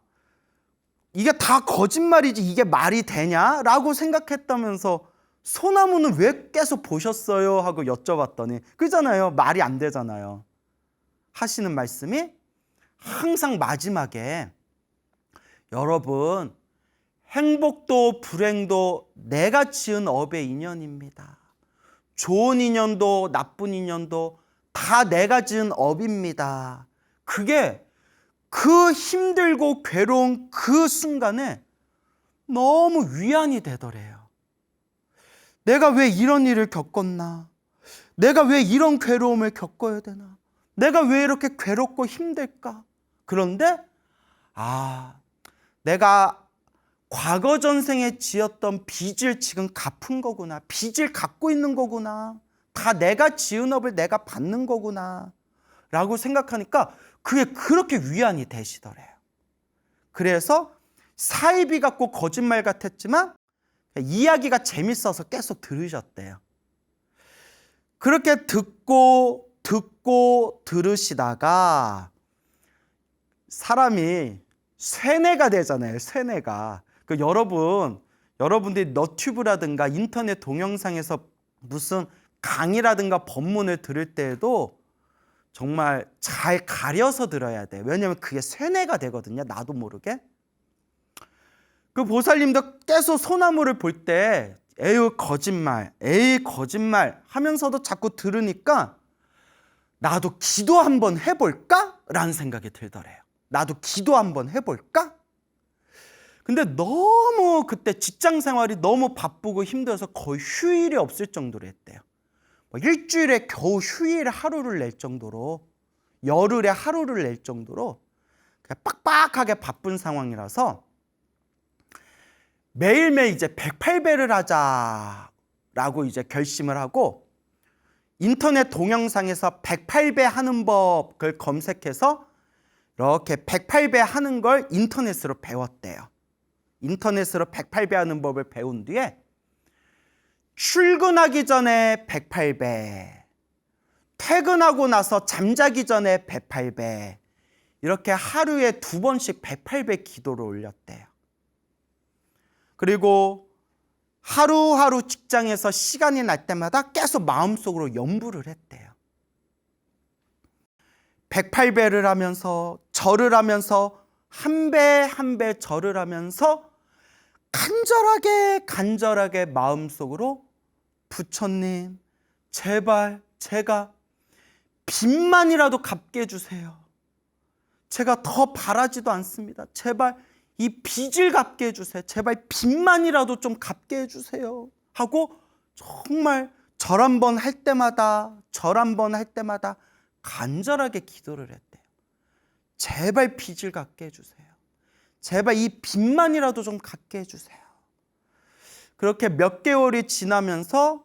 이게 다 거짓말이지 이게 말이 되냐? 라고 생각했다면서 소나무는 왜 계속 보셨어요? 하고 여쭤봤더니 그잖아요. 말이 안 되잖아요. 하시는 말씀이 항상 마지막에 여러분 행복도 불행도 내가 지은 업의 인연입니다. 좋은 인연도 나쁜 인연도 다 내가 지은 업입니다. 그게 그 힘들고 괴로운 그 순간에 너무 위안이 되더래요. 내가 왜 이런 일을 겪었나? 내가 왜 이런 괴로움을 겪어야 되나? 내가 왜 이렇게 괴롭고 힘들까? 그런데 내가 과거 전생에 지었던 빚을 지금 갚은 거구나. 빚을 갖고 있는 거구나. 다 내가 지은 업을 내가 받는 거구나. 라고 생각하니까 그게 그렇게 위안이 되시더래요. 그래서 사이비 같고 거짓말 같았지만 이야기가 재밌어서 계속 들으셨대요. 그렇게 듣고 들으시다가 사람이 쇠뇌가 되잖아요. 쇠뇌가. 여러분들이 너튜브라든가 인터넷 동영상에서 무슨 강의라든가 법문을 들을 때에도 정말 잘 가려서 들어야 돼요. 왜냐하면 그게 쇠뇌가 되거든요. 나도 모르게. 그 보살님도 계속 소나무를 볼 때 에이 거짓말 하면서도 자꾸 들으니까 나도 기도 한번 해볼까? 라는 생각이 들더래요. 나도 기도 한번 해볼까? 근데 너무 그때 직장 생활이 너무 바쁘고 힘들어서 거의 휴일이 없을 정도로 했대요. 일주일에 겨우 휴일 하루를 낼 정도로 열흘에 하루를 낼 정도로 빡빡하게 바쁜 상황이라서 매일매일 이제 108배를 하자라고 이제 결심을 하고 인터넷 동영상에서 108배 하는 법을 검색해서 이렇게 108배 하는 걸 인터넷으로 배웠대요. 인터넷으로 108배 하는 법을 배운 뒤에 출근하기 전에 108배, 퇴근하고 나서 잠자기 전에 108배, 이렇게 하루에 2번씩 108배 기도를 올렸대요. 그리고 하루하루 직장에서 시간이 날 때마다 계속 마음속으로 염불을 했대요. 108배를 하면서 절을 하면서 한 배 한 배 절을 하면서 간절하게 마음속으로 부처님 제발 제가 빚만이라도 갚게 해주세요. 제가 더 바라지도 않습니다. 제발 이 빚을 갚게 해주세요. 제발 빚만이라도 좀 갚게 해주세요 하고 정말 절 한 번 할 때마다 간절하게 기도를 했대요. 제발 빚을 갚게 해주세요. 제발 이 빚만이라도 좀 갚게 해주세요. 그렇게 몇 개월이 지나면서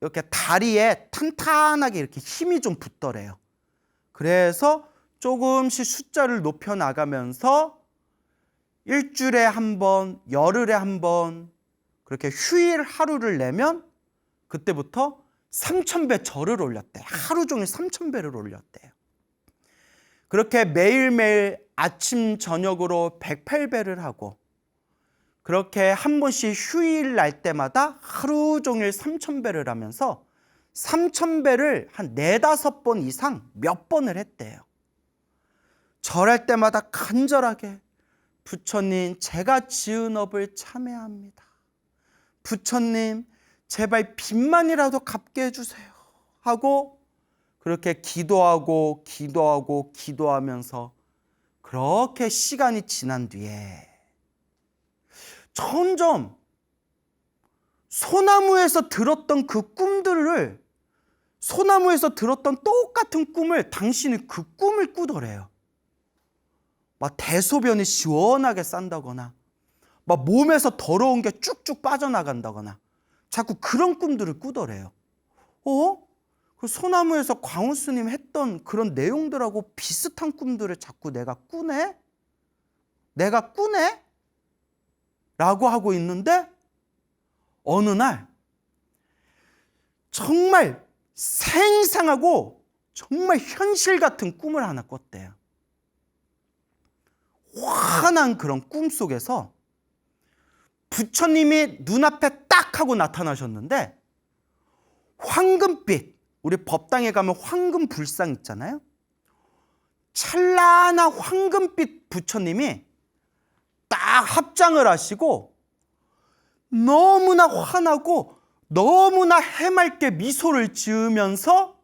이렇게 다리에 탄탄하게 이렇게 힘이 좀 붙더래요. 그래서 조금씩 숫자를 높여 나가면서 일주일에 한 번, 열흘에 한 번 그렇게 휴일 하루를 내면 그때부터 3,000배 절을 올렸대요. 하루 종일 3,000배를 올렸대요. 그렇게 매일매일 아침 저녁으로 108배를 하고 그렇게 한 번씩 휴일 날 때마다 하루 종일 3,000배를 하면서 3,000배를 한 4-5번 이상 몇 번을 했대요. 절할 때마다 간절하게 부처님 제가 지은 업을 참회합니다. 부처님 제발 빚만이라도 갚게 해주세요 하고 그렇게 기도하면서 그렇게 시간이 지난 뒤에 점점 소나무에서 들었던 똑같은 꿈을 당신이 그 꿈을 꾸더래요. 막 대소변이 시원하게 싼다거나 막 몸에서 더러운 게 쭉쭉 빠져나간다거나 자꾸 그런 꿈들을 꾸더래요. 그 소나무에서 광우 스님 했던 그런 내용들하고 비슷한 꿈들을 자꾸 내가 꾸네? 라고 하고 있는데 어느 날 정말 생생하고 정말 현실 같은 꿈을 하나 꿨대요. 환한 그런 꿈 속에서 부처님이 눈앞에 딱 하고 나타나셨는데 황금빛, 우리 법당에 가면 황금 불상 있잖아요. 찬란한 황금빛 부처님이 딱 합장을 하시고 너무나 환하고 너무나 해맑게 미소를 지으면서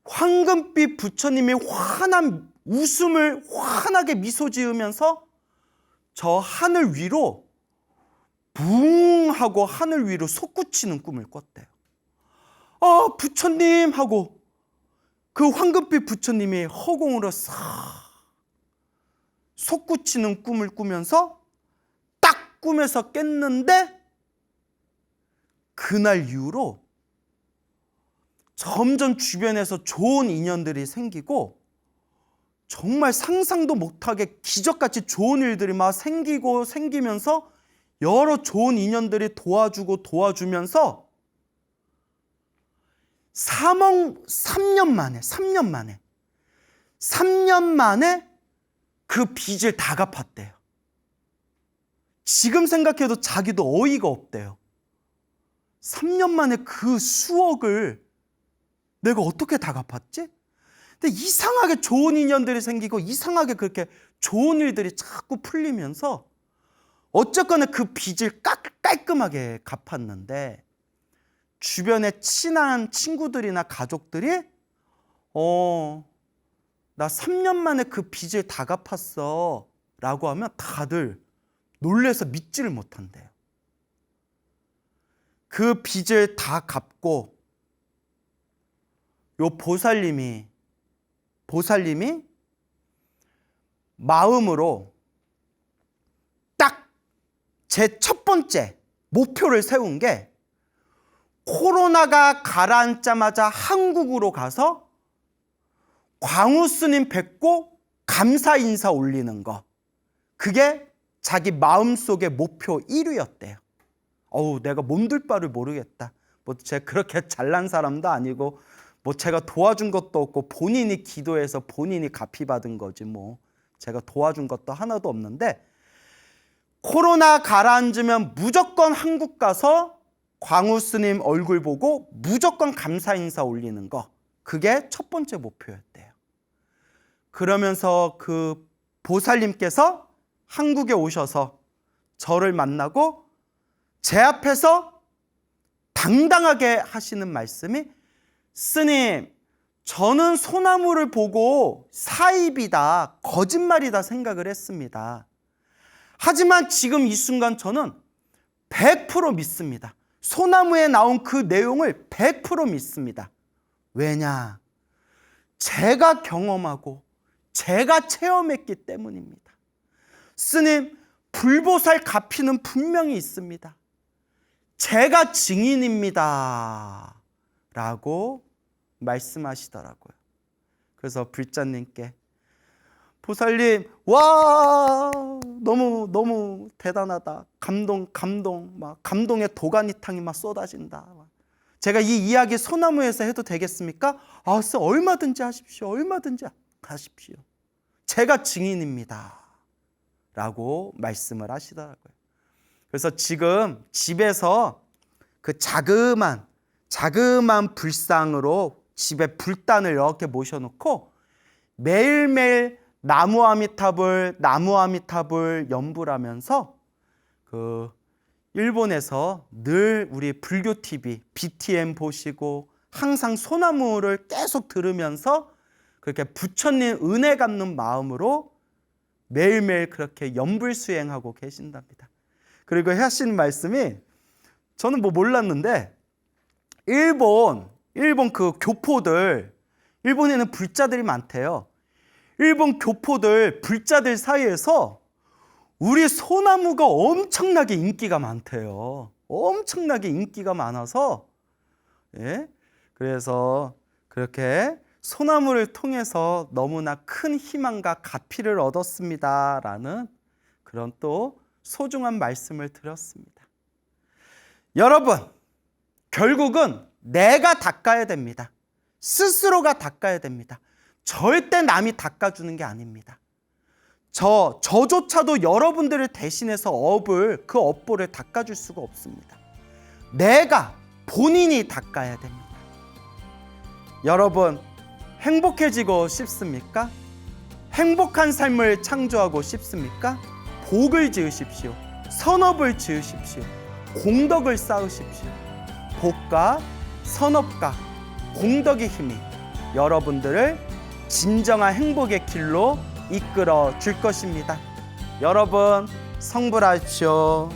황금빛 부처님이 환한 웃음을 환하게 미소 지으면서 저 하늘 위로 붕 하고 하늘 위로 솟구치는 꿈을 꿨대요. 부처님 하고 그 황금빛 부처님이 허공으로 싹 솟구치는 꿈을 꾸면서 딱 꿈에서 깼는데 그날 이후로 점점 주변에서 좋은 인연들이 생기고 정말 상상도 못하게 기적같이 좋은 일들이 막 생기면서 여러 좋은 인연들이 도와주면서 3년 만에 그 빚을 다 갚았대요. 지금 생각해도 자기도 어이가 없대요. 3년 만에 그 수억을 내가 어떻게 다 갚았지? 근데 이상하게 좋은 인연들이 생기고 이상하게 그렇게 좋은 일들이 자꾸 풀리면서 어쨌거나 그 빚을 깔끔하게 갚았는데 주변에 친한 친구들이나 가족들이 나 3년 만에 그 빚을 다 갚았어 라고 하면 다들 놀라서 믿지를 못한대요. 그 빚을 다 갚고 요 보살님이 마음으로 딱 제 첫 번째 목표를 세운 게 코로나가 가라앉자마자 한국으로 가서 광우 스님 뵙고 감사 인사 올리는 거. 그게 자기 마음속의 목표 1위였대요. 내가 몸둘 바를 모르겠다. 뭐 제가 그렇게 잘난 사람도 아니고 뭐 제가 도와준 것도 없고 본인이 기도해서 본인이 갚이 받은 거지 뭐 제가 도와준 것도 하나도 없는데 코로나 가라앉으면 무조건 한국 가서 광우 스님 얼굴 보고 무조건 감사 인사 올리는 거, 그게 첫 번째 목표였대요. 그러면서 그 보살님께서 한국에 오셔서 저를 만나고 제 앞에서 당당하게 하시는 말씀이, 스님, 저는 소나무를 보고 사입이다, 거짓말이다 생각을 했습니다. 하지만 지금 이 순간 저는 100% 믿습니다. 소나무에 나온 그 내용을 100% 믿습니다. 왜냐? 제가 경험하고 제가 체험했기 때문입니다. 스님, 불보살 가피는 분명히 있습니다. 제가 증인입니다. 라고 말씀하시더라고요. 그래서 불자님께, 보살님, 와, 너무 대단하다. 감동, 막 감동의 도가니탕이 막 쏟아진다. 제가 이 이야기 소나무에서 해도 되겠습니까? 얼마든지 하십시오. 얼마든지 하십시오. 제가 증인입니다. 라고 말씀을 하시더라고요. 그래서 지금 집에서 그 자그만 불상으로 집에 불단을 이렇게 모셔놓고 매일매일 나무 아미타불 연불 하면서 그 일본에서 늘 우리 불교 TV BTM 보시고 항상 소나무를 계속 들으면서 그렇게 부처님 은혜 갚는 마음으로 매일매일 그렇게 연불 수행하고 계신답니다. 그리고 하신 말씀이, 저는 뭐 몰랐는데 일본 그 교포들, 일본에는 불자들이 많대요. 일본 교포들, 불자들 사이에서 우리 소나무가 엄청나게 인기가 많대요. 엄청나게 인기가 많아서, 그래서 그렇게 소나무를 통해서 너무나 큰 희망과 가피를 얻었습니다. 라는 그런 또 소중한 말씀을 드렸습니다. 여러분, 결국은 내가 닦아야 됩니다. 스스로가 닦아야 됩니다. 절대 남이 닦아주는 게 아닙니다. 저조차도 여러분들을 대신해서 그 업보를 닦아줄 수가 없습니다. 내가 본인이 닦아야 됩니다. 여러분, 행복해지고 싶습니까? 행복한 삶을 창조하고 싶습니까? 복을 지으십시오. 선업을 지으십시오. 공덕을 쌓으십시오. 복과 선업과 공덕의 힘이 여러분들을 진정한 행복의 길로 이끌어 줄 것입니다. 여러분, 성불하십시오.